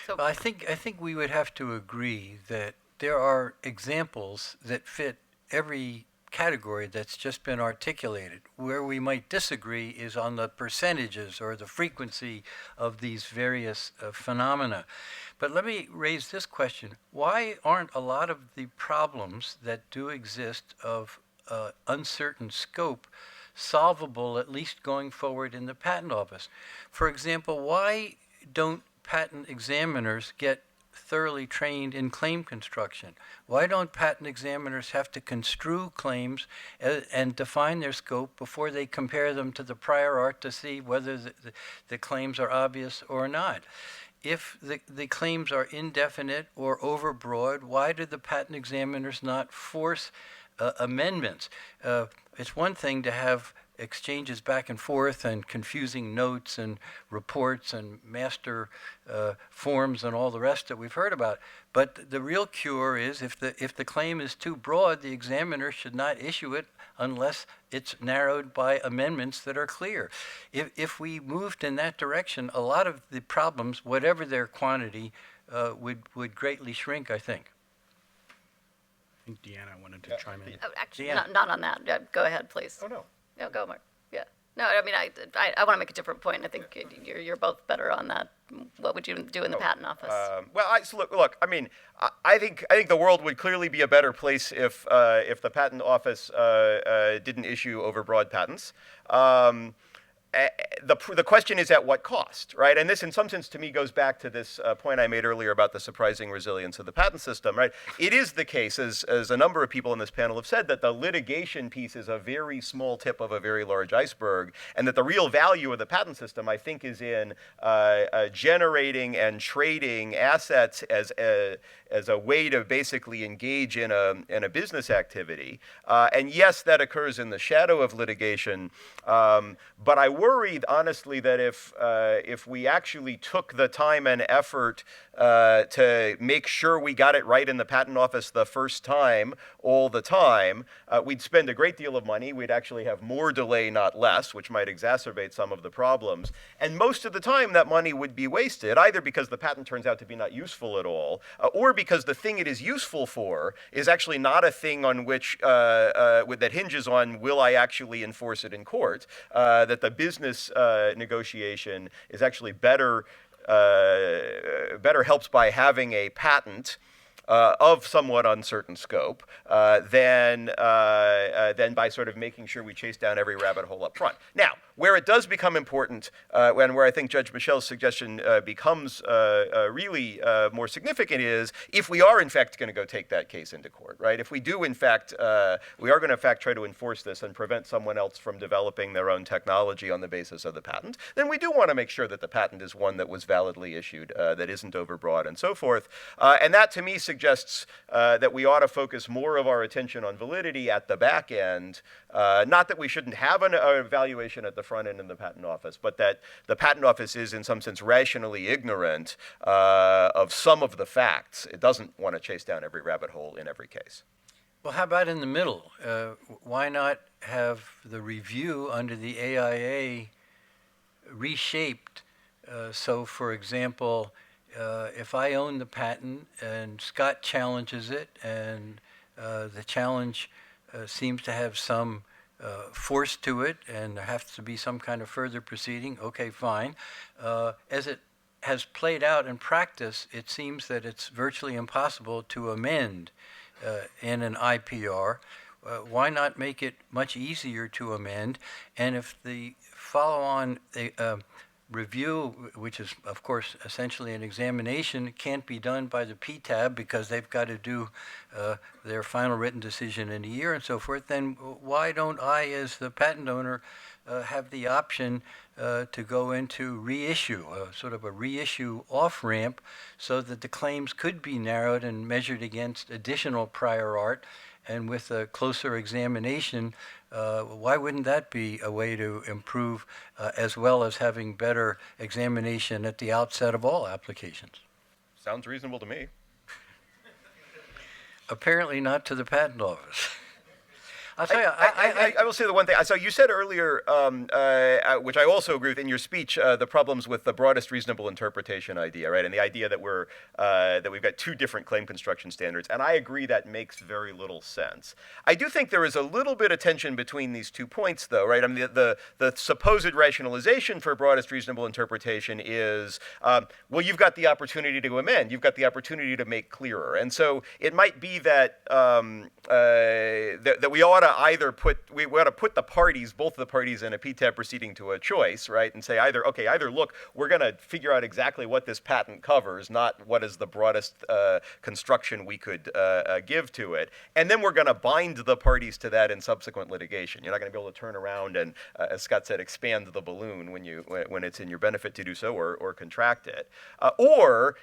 So I think we would have to agree that there are examples that fit every category that's just been articulated. Where we might disagree is on the percentages or the frequency of these various phenomena. But let me raise this question. Why aren't a lot of the problems that do exist of uncertain scope solvable, at least going forward in the patent office? For example, why don't patent examiners get thoroughly trained in claim construction? Why don't patent examiners have to construe claims and define their scope before they compare them to the prior art to see whether the claims are obvious or not? If the claims are indefinite or overbroad, why do the patent examiners not force amendments? It's one thing to have exchanges back and forth and confusing notes and reports and master forms and all the rest that we've heard about. But the real cure is if the claim is too broad, the examiner should not issue it unless it's narrowed by amendments that are clear. If we moved in that direction, a lot of the problems, whatever their quantity, would greatly shrink, I think. I think Deanna wanted to chime in. Oh, actually, Yeah. not on that. Yeah, go ahead, please. Oh, no. No, go, Mark. Yeah. No, I mean, I want to make a different point. I think you're both better on that. What would you do in the patent office? So look. I mean, I think the world would clearly be a better place if the patent office didn't issue overbroad patents. The question is at what cost, right? And this, in some sense, to me, goes back to this point I made earlier about the surprising resilience of the patent system, right? It is the case, as a number of people in this panel have said, that the litigation piece is a very small tip of a very large iceberg, and that the real value of the patent system, I think, is in generating and trading assets as a way to basically engage in a business activity. And yes, that occurs in the shadow of litigation, but I worried, honestly, that if we actually took the time and effort to make sure we got it right in the patent office the first time, all the time, we'd spend a great deal of money. We'd actually have more delay, not less, which might exacerbate some of the problems. And most of the time, that money would be wasted, either because the patent turns out to be not useful at all, or because the thing it is useful for is actually not a thing on which that hinges on will I actually enforce it in court. That the business negotiation is actually better helped by having a patent of somewhat uncertain scope than by sort of making sure we chase down every rabbit hole up front. Now, where it does become important, and where I think Judge Michel's suggestion becomes really more significant, is if we are in fact going to go take that case into court, right? If we do in fact, we are going to in fact try to enforce this and prevent someone else from developing their own technology on the basis of the patent, then we do want to make sure that the patent is one that was validly issued, that isn't overbroad, and so forth. And that to me suggests that we ought to focus more of our attention on validity at the back end. Not that we shouldn't have an evaluation at the front end in the patent office, but that the patent office is in some sense rationally ignorant of some of the facts. It doesn't want to chase down every rabbit hole in every case. Well, how about in the middle? Why not have the review under the AIA reshaped? So, for example, if I own the patent and Scott challenges it, and the challenge seems to have some force to it, and there has to be some kind of further proceeding, okay, fine. As it has played out in practice, it seems that it's virtually impossible to amend in an IPR. Why not make it much easier to amend? And if the follow-on review, which is, of course, essentially an examination, can't be done by the PTAB because they've got to do their final written decision in a year and so forth, then why don't I, as the patent owner, have the option to go into reissue, sort of a reissue off-ramp, so that the claims could be narrowed and measured against additional prior art, and with a closer examination, why wouldn't that be a way to improve, as well as having better examination at the outset of all applications? Sounds reasonable to me. Apparently not to the patent office. I'll tell you, I will say the one thing. So you said earlier, which I also agree with in your speech, the problems with the broadest reasonable interpretation idea, right? And the idea that we've got two different claim construction standards. And I agree that makes very little sense. I do think there is a little bit of tension between these 2 points, though, right? I mean, the supposed rationalization for broadest reasonable interpretation is, well, you've got the opportunity to amend. You've got the opportunity to make clearer. And so it might be that that we ought to either put the parties, both the parties in a PTAB proceeding, to a choice, right? And say either look, we're going to figure out exactly what this patent covers, not what is the broadest construction we could give to it, and then we're going to bind the parties to that in subsequent litigation. You're not going to be able to turn around and, as Scott said, expand the balloon when it's in your benefit to do so, or contract it, or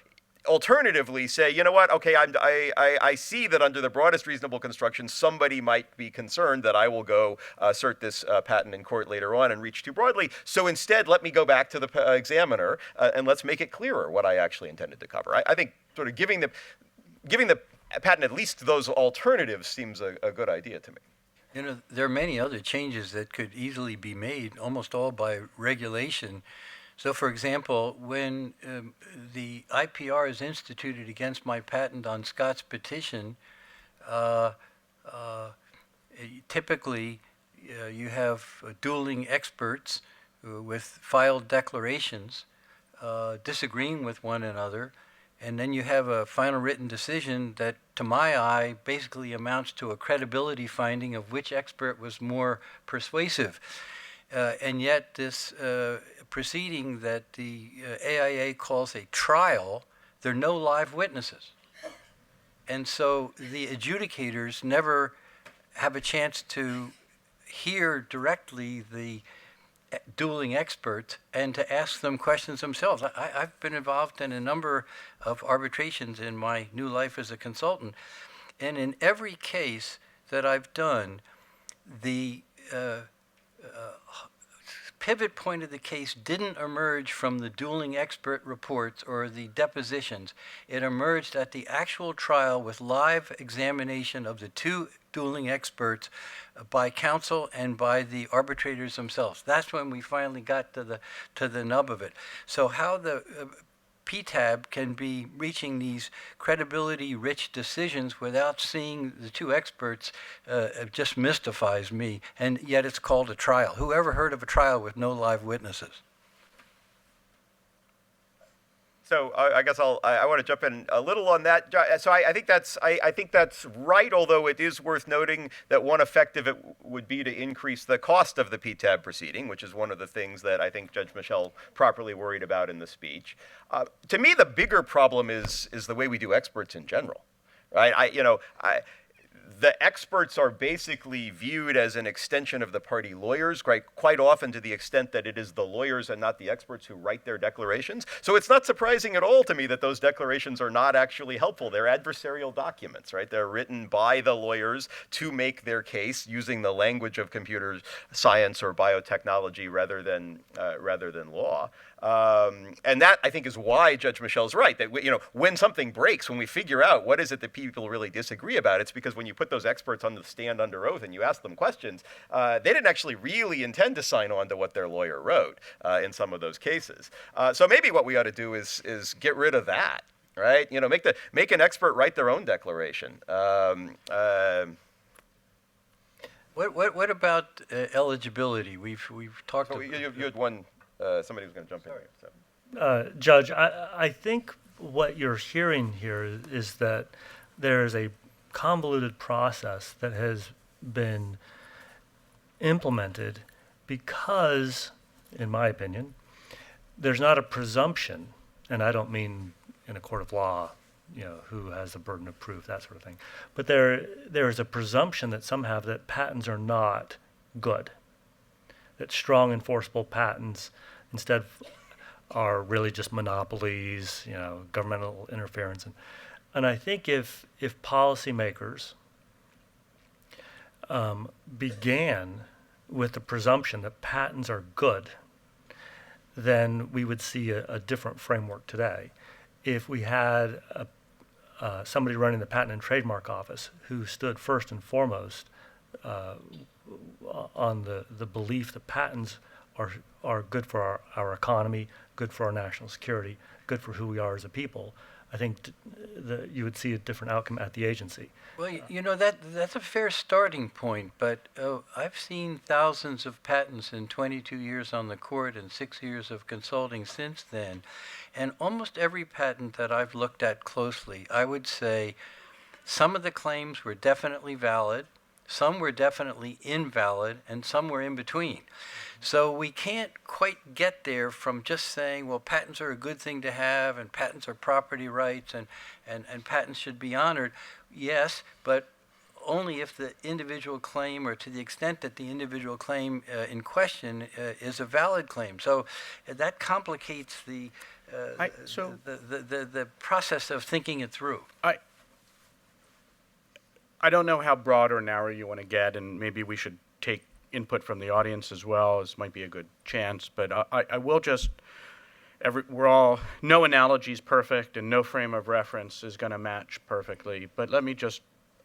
alternatively say, you know what, okay, I see that under the broadest reasonable construction, somebody might be concerned that I will go assert this patent in court later on and reach too broadly. So instead, let me go back to the examiner and let's make it clearer what I actually intended to cover. I think sort of giving the patent at least those alternatives seems a good idea to me. You know, there are many other changes that could easily be made, almost all by regulation. So, for example, when the IPR is instituted against my patent on Scott's petition, typically you have dueling experts with filed declarations disagreeing with one another, and then you have a final written decision that, to my eye, basically amounts to a credibility finding of which expert was more persuasive. And yet this proceeding that the AIA calls a trial, there are no live witnesses. And so the adjudicators never have a chance to hear directly the dueling experts and to ask them questions themselves. I've been involved in a number of arbitrations in my new life as a consultant, and in every case that I've done, the pivot point of the case didn't emerge from the dueling expert reports or the depositions. It emerged at the actual trial with live examination of the two dueling experts by counsel and by the arbitrators themselves. That's when we finally got to the nub of it. So how the PTAB can be reaching these credibility-rich decisions without seeing the two experts just mystifies me, and yet it's called a trial. Who ever heard of a trial with no live witnesses? So I guess I want to jump in a little on that. So I think that's right. Although it is worth noting that one effect of it would be to increase the cost of the PTAB proceeding, which is one of the things that I think Judge Michel properly worried about in the speech. To me, the bigger problem is the way we do experts in general, right? The experts are basically viewed as an extension of the party lawyers, quite often to the extent that it is the lawyers and not the experts who write their declarations. So it's not surprising at all to me that those declarations are not actually helpful. They're adversarial documents, right? They're written by the lawyers to make their case using the language of computer science or biotechnology rather than law. And that, I think, is why Judge Michel's right, that when something breaks, when we figure out what is it that people really disagree about, it's because when you put those experts on the stand under oath and you ask them questions, they didn't actually really intend to sign on to what their lawyer wrote in some of those cases. So maybe what we ought to do is get rid of that, right? Make an expert write their own declaration. What about eligibility? We've talked. So you had one. Somebody was going to jump in here. So. Judge, I think what you're hearing here is that there is a convoluted process that has been implemented because, in my opinion, there's not a presumption, and I don't mean in a court of law, who has the burden of proof, that sort of thing, but there is a presumption that some have that patents are not good, that strong enforceable patents instead are really just monopolies, governmental interference. And I think if policymakers began with the presumption that patents are good, then we would see a different framework today. If we had somebody running the Patent and Trademark Office who stood first and foremost on the belief that patents are good for our economy, good for our national security, good for who we are as a people, I think you would see a different outcome at the agency. Well, that's a fair starting point, but I've seen thousands of patents in 22 years on the court and 6 years of consulting since then, and almost every patent that I've looked at closely, I would say some of the claims were definitely valid, some were definitely invalid, and some were in between. So we can't quite get there from just saying, well, patents are a good thing to have, and patents are property rights, and patents should be honored. Yes, but only if the individual claim, or to the extent that the individual claim in question is a valid claim. So that complicates the process of thinking it through. I don't know how broad or narrow you want to get, and maybe we should take input from the audience as well. This might be a good chance, but I will just, no analogy is perfect and no frame of reference is going to match perfectly, but let me just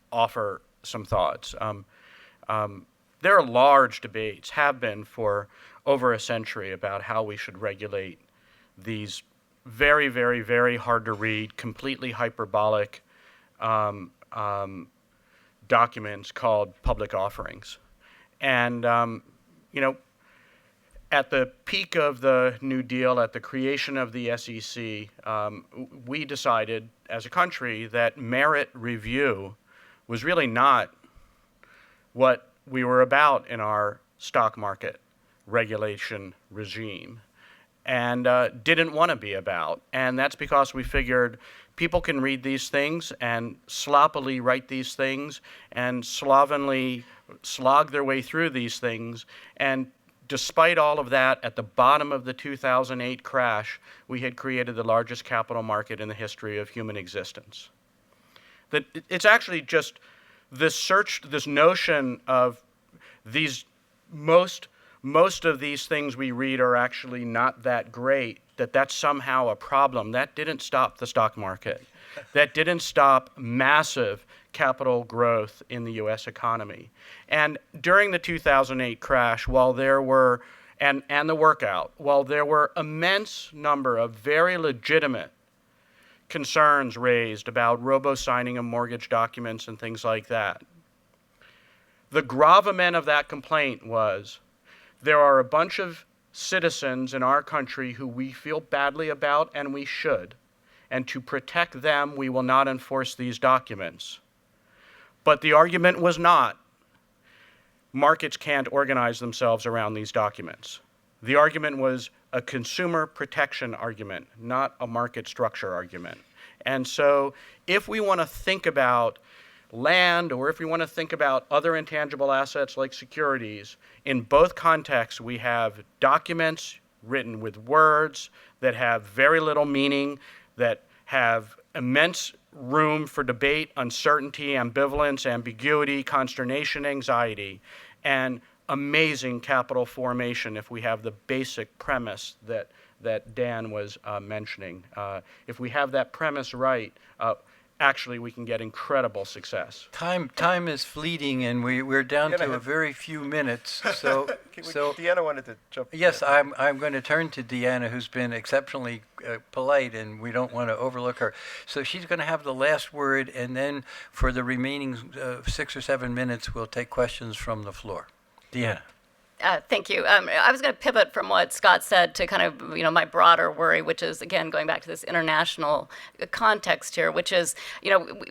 offer some thoughts. There are large debates, have been for over a century, about how we should regulate these very, very, very hard to read, completely hyperbolic documents called public offerings. And, at the peak of the New Deal, at the creation of the SEC, we decided as a country that merit review was really not what we were about in our stock market regulation regime, and didn't want to be about. And that's because we figured people can read these things and sloppily write these things and slovenly slog their way through these things. And despite all of that, at the bottom of the 2008 crash, we had created the largest capital market in the history of human existence. That it's actually just this notion of these most most of these things we read are actually not that great, that's somehow a problem. That didn't stop the stock market. That didn't stop massive capital growth in the U.S. economy. And during the 2008 crash, while there were, and the workout, while there were immense number of very legitimate concerns raised about robo-signing of mortgage documents and things like that, the gravamen of that complaint was there are a bunch of citizens in our country who we feel badly about, and we should. And to protect them, we will not enforce these documents. But the argument was not, markets can't organize themselves around these documents. The argument was a consumer protection argument, not a market structure argument. And so if we want to think about land, or if we want to think about other intangible assets like securities, in both contexts we have documents written with words that have very little meaning, that have immense room for debate, uncertainty, ambivalence, ambiguity, consternation, anxiety, and amazing capital formation if we have the basic premise that Dan was mentioning. If we have that premise right, actually we can get incredible success. Time is fleeting, and we're down to a very few minutes. So Deanna wanted to jump. yes, I'm going to turn to Deanna, who's been exceptionally polite, and we don't want to overlook her. So she's going to have the last word, and then for the remaining 6 or 7 minutes, we'll take questions from the floor. Deanna. Thank you. I was going to pivot from what Scott said to kind of, my broader worry, which is, again, going back to this international context here, which is,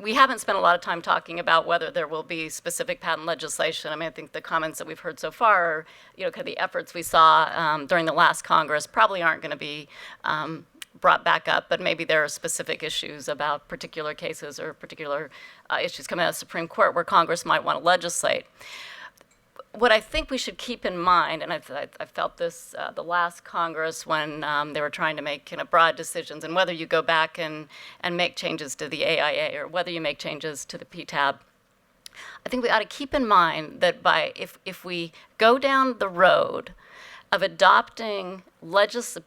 we haven't spent a lot of time talking about whether there will be specific patent legislation. I mean, I think the comments that we've heard so far are, kind of the efforts we saw during the last Congress probably aren't going to be brought back up, but maybe there are specific issues about particular cases or particular issues coming out of the Supreme Court where Congress might want to legislate. What I think we should keep in mind, and I felt this the last Congress when they were trying to make broad decisions, and whether you go back and make changes to the AIA or whether you make changes to the PTAB, I think we ought to keep in mind that if we go down the road of adopting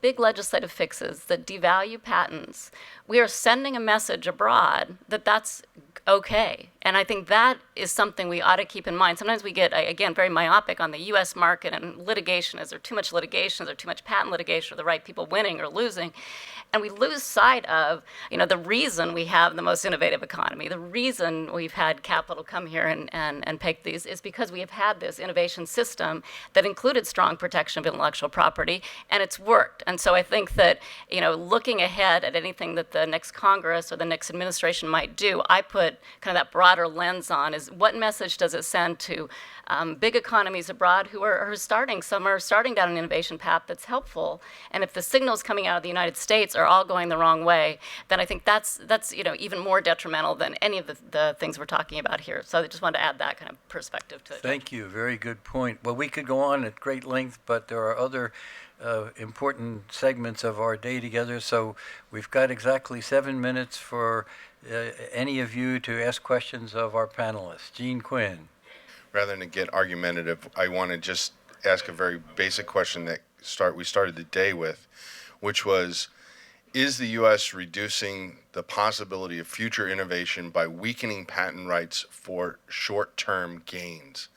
big legislative fixes that devalue patents, we are sending a message abroad that that's okay. And I think that is something we ought to keep in mind. Sometimes we get, again, very myopic on the U.S. market and litigation. Is there too much litigation? Is there too much patent litigation? Are the right people winning or losing? And we lose sight of, the reason we have the most innovative economy, the reason we've had capital come here and pick these is because we have had this innovation system that included strong protection of intellectual property, and it's worked. And so I think that, looking ahead at anything that the next Congress or the next administration might do, I put kind of that broader lens on is what message does it send to big economies abroad who are starting, some are starting down an innovation path that's helpful. And if the signals coming out of the United States are all going the wrong way, then I think that's even more detrimental than any of the things we're talking about here. So I just wanted to add that kind of perspective to it. Thank you. Very good point. Well, we could go on at great length, but there are other important segments of our day together. So we've got exactly 7 minutes for any of you to ask questions of our panelists. Gene Quinn. Rather than get argumentative, I want to just ask a very basic question that we started the day with, which was, is the U.S. reducing the possibility of future innovation by weakening patent rights for short-term gains?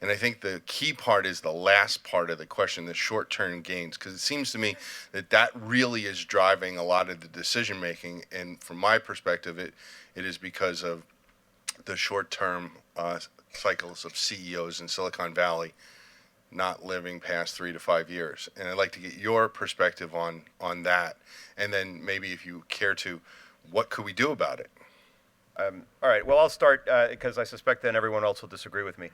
And I think the key part is the last part of the question, the short-term gains, because it seems to me that really is driving a lot of the decision-making. And from my perspective, it is because of the short-term cycles of CEOs in Silicon Valley not living past 3 to 5 years. And I'd like to get your perspective on that. And then maybe if you care to, what could we do about it? All right. Well, I'll start because I suspect then everyone else will disagree with me.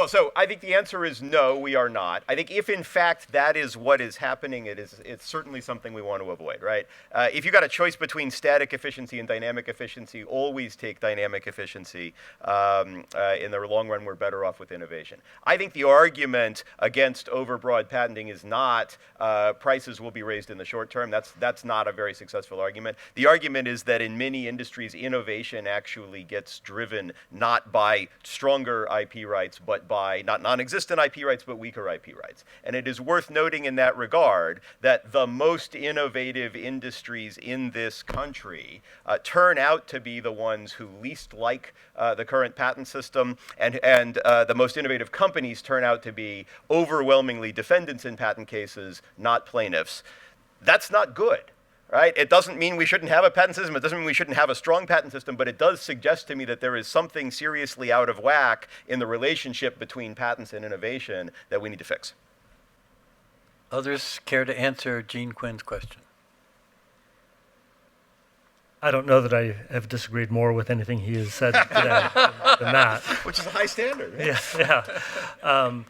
So I think the answer is no, we are not. I think if in fact that is what is happening, it's certainly something we want to avoid, right? If you got a choice between static efficiency and dynamic efficiency, always take dynamic efficiency. In the long run, we're better off with innovation. I think the argument against overbroad patenting is not prices will be raised in the short term. That's not a very successful argument. The argument is that in many industries, innovation actually gets driven not by stronger IP rights, rights, but by not non-existent IP rights, but weaker IP rights. And it is worth noting in that regard that the most innovative industries in this country turn out to be the ones who least like the current patent system, and the most innovative companies turn out to be overwhelmingly defendants in patent cases, not plaintiffs. That's not good. Right? It doesn't mean we shouldn't have a patent system. It doesn't mean we shouldn't have a strong patent system, but it does suggest to me that there is something seriously out of whack in the relationship between patents and innovation that we need to fix. Others care to answer Gene Quinn's question? I don't know that I have disagreed more with anything he has said today than that. Which is a high standard. Right? Yeah.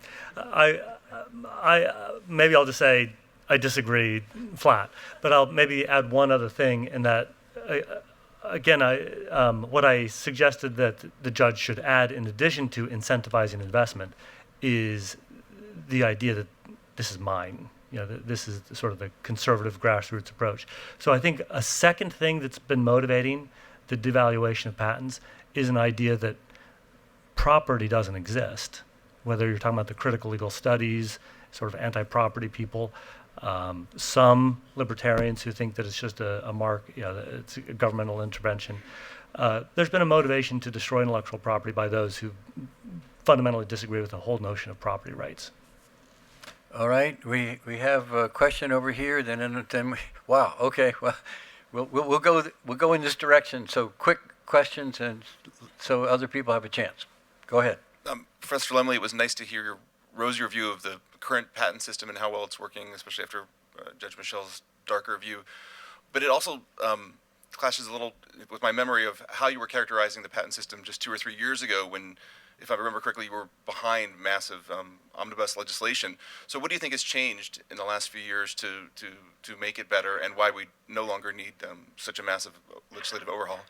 Maybe I'll just say I disagree flat, but I'll maybe add one other thing in that, what I suggested that the judge should add in addition to incentivizing investment is the idea that this is mine. That this is sort of the conservative grassroots approach. So I think a second thing that's been motivating the devaluation of patents is an idea that property doesn't exist, whether you're talking about the critical legal studies, sort of anti-property people, some libertarians who think that it's just a mark, it's a governmental intervention. There's been a motivation to destroy intellectual property by those who fundamentally disagree with the whole notion of property rights. All right, we have a question over here. Wow. Okay. Well, we'll go in this direction. So quick questions, and so other people have a chance. Go ahead. Professor Lemley, it was nice to hear your rosier view of the current patent system and how well it's working, especially after Judge Michel's darker view. But it also clashes a little with my memory of how you were characterizing the patent system just 2 or 3 years ago when, if I remember correctly, you were behind massive omnibus legislation. So what do you think has changed in the last few years to make it better, and why we no longer need such a massive legislative overhaul?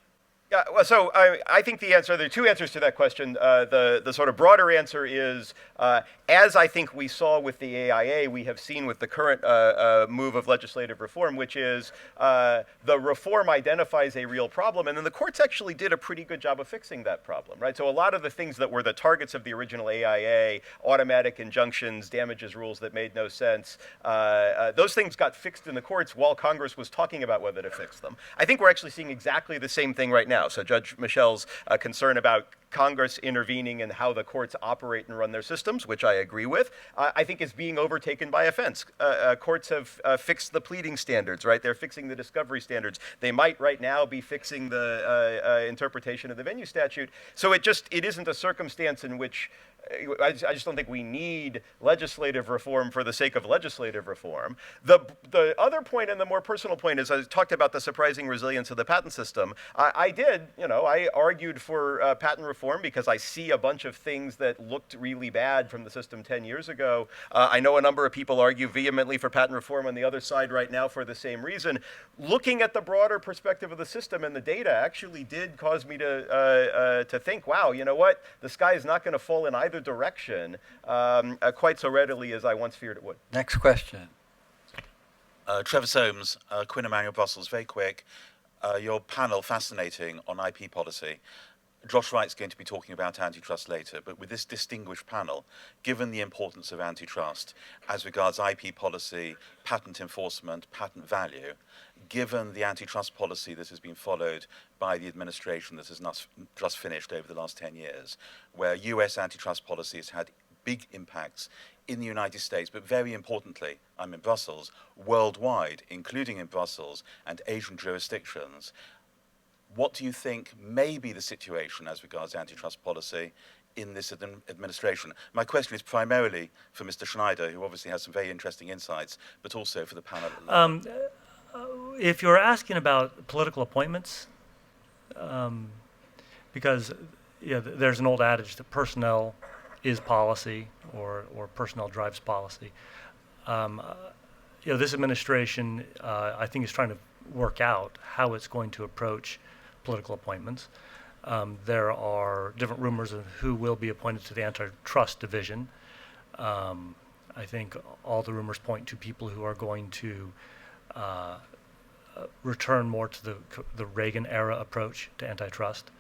Yeah, well, so I think there are two answers to that question. The sort of broader answer is, as I think we saw with the AIA, we have seen with the current move of legislative reform, which is the reform identifies a real problem, and then the courts actually did a pretty good job of fixing that problem, right? So a lot of the things that were the targets of the original AIA, automatic injunctions, damages rules that made no sense, those things got fixed in the courts while Congress was talking about whether to fix them. I think we're actually seeing exactly the same thing right now. So Judge Michel's concern about Congress intervening in how the courts operate and run their systems, which I agree with, I think is being overtaken by offense. Courts have fixed the pleading standards, right? They're fixing the discovery standards. They might right now be fixing the interpretation of the venue statute. So it isn't a circumstance in which I just don't think we need legislative reform for the sake of legislative reform. The other point, and the more personal point, is I talked about the surprising resilience of the patent system. I argued for patent reform because I see a bunch of things that looked really bad from the system 10 years ago. I know a number of people argue vehemently for patent reform on the other side right now for the same reason. Looking at the broader perspective of the system and the data actually did cause me to think, wow, you know what? The sky is not going to fall in either direction quite so readily as I once feared it would. Next question. Trevor Soames, Quinn Emanuel Brussels, very quick. Your panel, fascinating, on IP policy. Josh Wright's going to be talking about antitrust later, but with this distinguished panel, given the importance of antitrust as regards IP policy, patent enforcement, patent value, given the antitrust policy that has been followed by the administration that has just finished over the last 10 years, where US antitrust policy has had big impacts in the United States, but very importantly, I'm in Brussels, worldwide, including in Brussels and Asian jurisdictions. What do you think may be the situation as regards antitrust policy in this administration? My question is primarily for Mr. Schneider, who obviously has some very interesting insights, but also for the panel. If you're asking about political appointments, because there's an old adage that personnel is policy, or personnel drives policy. This administration, I think, is trying to work out how it's going to approach political appointments. There are different rumors of who will be appointed to the antitrust division. I think all the rumors point to people who are going to return more to the Reagan-era approach to antitrust,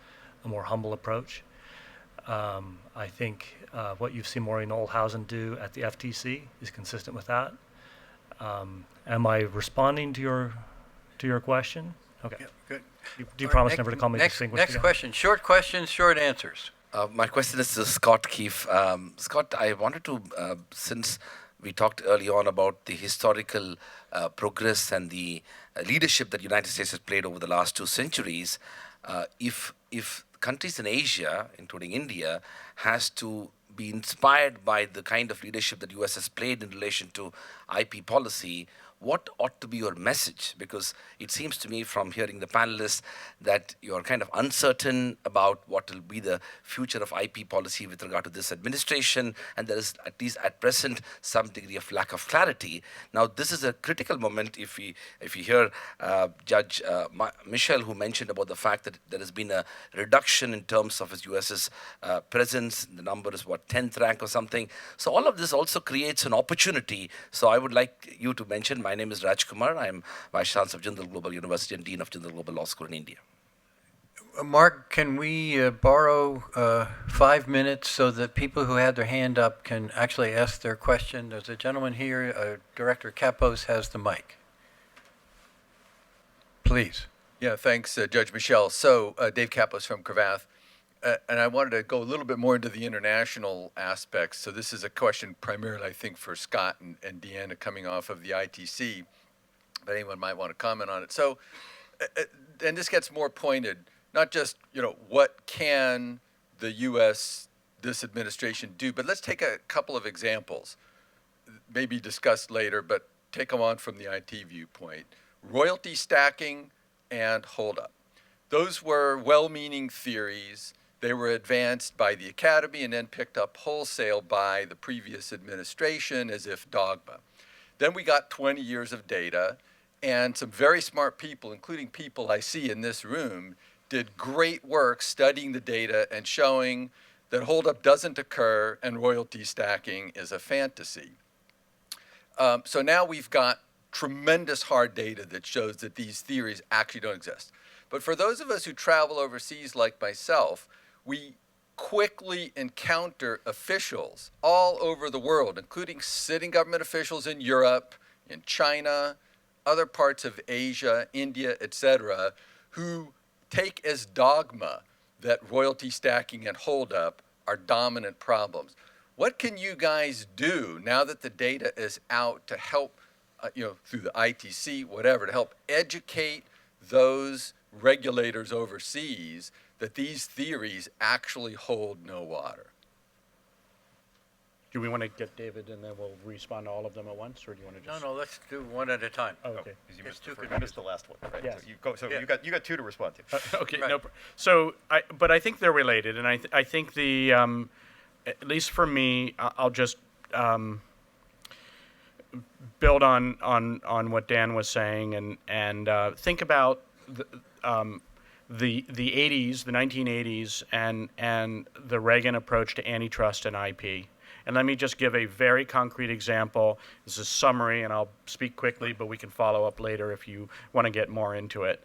a more humble approach. I think what you've seen Maureen Oldhausen do at the FTC is consistent with that. Am I responding to your question? Okay. Good. Do you All right, promise never to call me next distinguished Next again? questions, short answers. My question is to Scott Keefe. Scott, I wanted to, since we talked early on about the historical progress and the leadership that the United States has played over the last 2 centuries, if countries in Asia, including India, has to be inspired by the kind of leadership that U.S. has played in relation to IP policy, what ought to be your message? Because it seems to me from hearing the panelists that you're kind of uncertain about what will be the future of IP policy with regard to this administration, and there is, at least at present, some degree of lack of clarity. Now, this is a critical moment if we hear Judge Michel, who mentioned about the fact that there has been a reduction in terms of his US's presence. The number is, 10th rank or something. So all of this also creates an opportunity. So I would like you to mention, my name is Raj Kumar. I am Vice Chancellor of Jindal Global University and Dean of Jindal Global Law School in India. Mark, can we borrow 5 minutes so that people who had their hand up can actually ask their question? There's a gentleman here, Director Kapos has the mic. Please. Yeah, thanks, Judge Michel. So, Dave Kapos from Cravath. And I wanted to go a little bit more into the international aspects. So this is a question primarily, I think, for Scott and Deanna coming off of the ITC, but anyone might want to comment on it. So, and this gets more pointed, not just, what can the U.S., this administration do, but let's take a couple of examples, maybe discussed later, but take them on from the IT viewpoint. Royalty stacking and holdup. Those were well-meaning theories. They were advanced by the academy and then picked up wholesale by the previous administration as if dogma. Then we got 20 years of data, and some very smart people, including people I see in this room, did great work studying the data and showing that holdup doesn't occur and royalty stacking is a fantasy. So now we've got tremendous hard data that shows that these theories actually don't exist. But for those of us who travel overseas like myself, we quickly encounter officials all over the world, including sitting government officials in Europe, in China, other parts of Asia, India, etc., who take as dogma that royalty stacking and holdup are dominant problems. What can you guys do now that the data is out to help, through the ITC, whatever, to help educate those regulators overseas that these theories actually hold no water? Do we want to get David and then we'll respond to all of them at once, or do you want to just? No, let's do one at a time. Oh, okay. You Yes, two could missed the last one, right? Yes. So you got 2 to respond to. Okay, Right. no. So, but I think they're related, and I think the, at least for me, I'll just build on what Dan was saying, and think about the 80s, the 1980s, and the Reagan approach to antitrust and IP. And let me just give a very concrete example. This is a summary, and I'll speak quickly, but we can follow up later if you want to get more into it.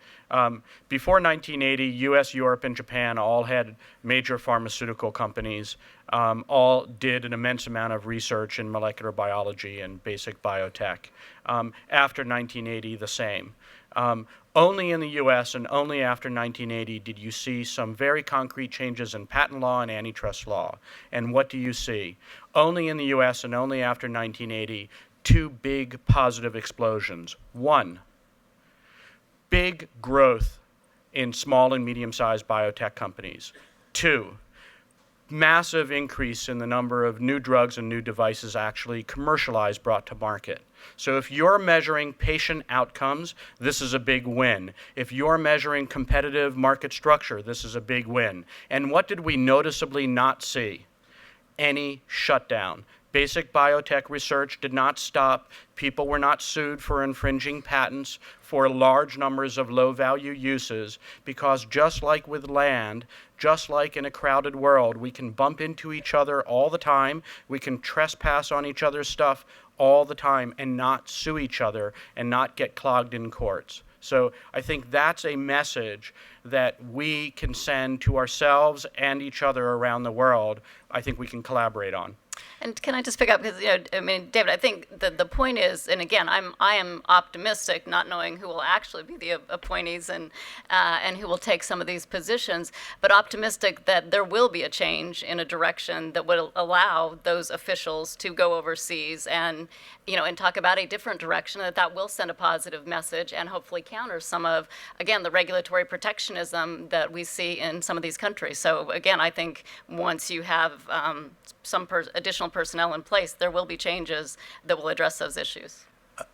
Before 1980, US, Europe, and Japan all had major pharmaceutical companies, all did an immense amount of research in molecular biology and basic biotech. After 1980, the same. Only in the U.S. and only after 1980 did you see some very concrete changes in patent law and antitrust law. And what do you see? Only in the U.S. and only after 1980, 2 big positive explosions. 1, big growth in small and medium-sized biotech companies. 2, massive increase in the number of new drugs and new devices actually commercialized, brought to market. So if you're measuring patient outcomes, this is a big win. If you're measuring competitive market structure, this is a big win. And what did we noticeably not see? Any shutdown. Basic biotech research did not stop. People were not sued for infringing patents for large numbers of low-value uses, because just like with land, just like in a crowded world, we can bump into each other all the time. We can trespass on each other's stuff all the time and not sue each other and not get clogged in courts. So I think that's a message that we can send to ourselves and each other around the world. I think we can collaborate on. And can I just pick up, because, I mean, David, I think the point is, and again, I am optimistic, not knowing who will actually be the appointees and who will take some of these positions, but optimistic that there will be a change in a direction that will allow those officials to go overseas and talk about a different direction, that will send a positive message and hopefully counter some of, again, the regulatory protectionism that we see in some of these countries. So again, I think once you have some additional personnel in place, there will be changes that will address those issues.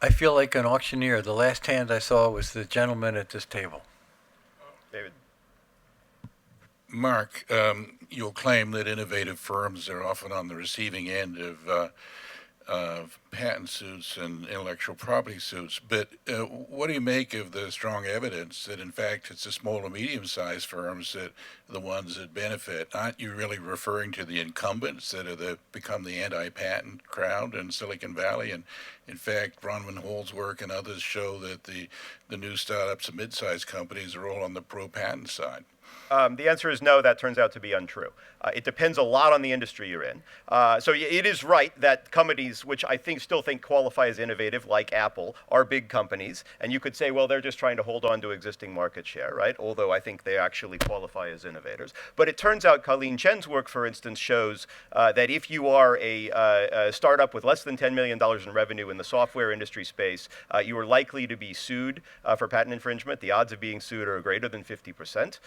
I feel like an auctioneer. The last hand I saw was the gentleman at this table. David. Mark, you'll claim that innovative firms are often on the receiving end of patent suits and intellectual property suits, but what do you make of the strong evidence that, in fact, it's the small to medium-sized firms that are the ones that benefit? Aren't you really referring to the incumbents that are become the anti-patent crowd in Silicon Valley? And in fact, Bronwyn Hall's work and others show that the new startups and mid-sized companies are all on the pro-patent side. The answer is no, that turns out to be untrue. It depends a lot on the industry you're in. So it is right that companies, which I still think qualify as innovative, like Apple, are big companies. And you could say, well, they're just trying to hold on to existing market share, right? Although I think they actually qualify as innovators. But it turns out Colleen Chen's work, for instance, shows that if you are a startup with less than $10 million in revenue in the software industry space, you are likely to be sued for patent infringement. The odds of being sued are greater than 50%.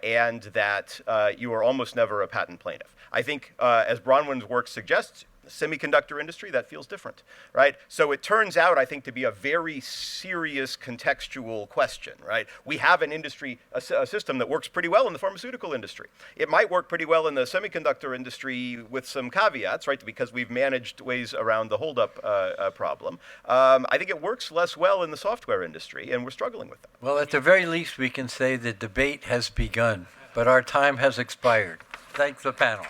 And that you are almost never a patent plaintiff. I think, as Bronwyn's work suggests, the semiconductor industry, that feels different, right? So it turns out, I think, to be a very serious contextual question, right? We have an industry, a system that works pretty well in the pharmaceutical industry. It might work pretty well in the semiconductor industry with some caveats, right? Because we've managed ways around the holdup problem. I think it works less well in the software industry, and we're struggling with that. Well, at the very least, we can say the debate has begun, but our time has expired. Thank the panel.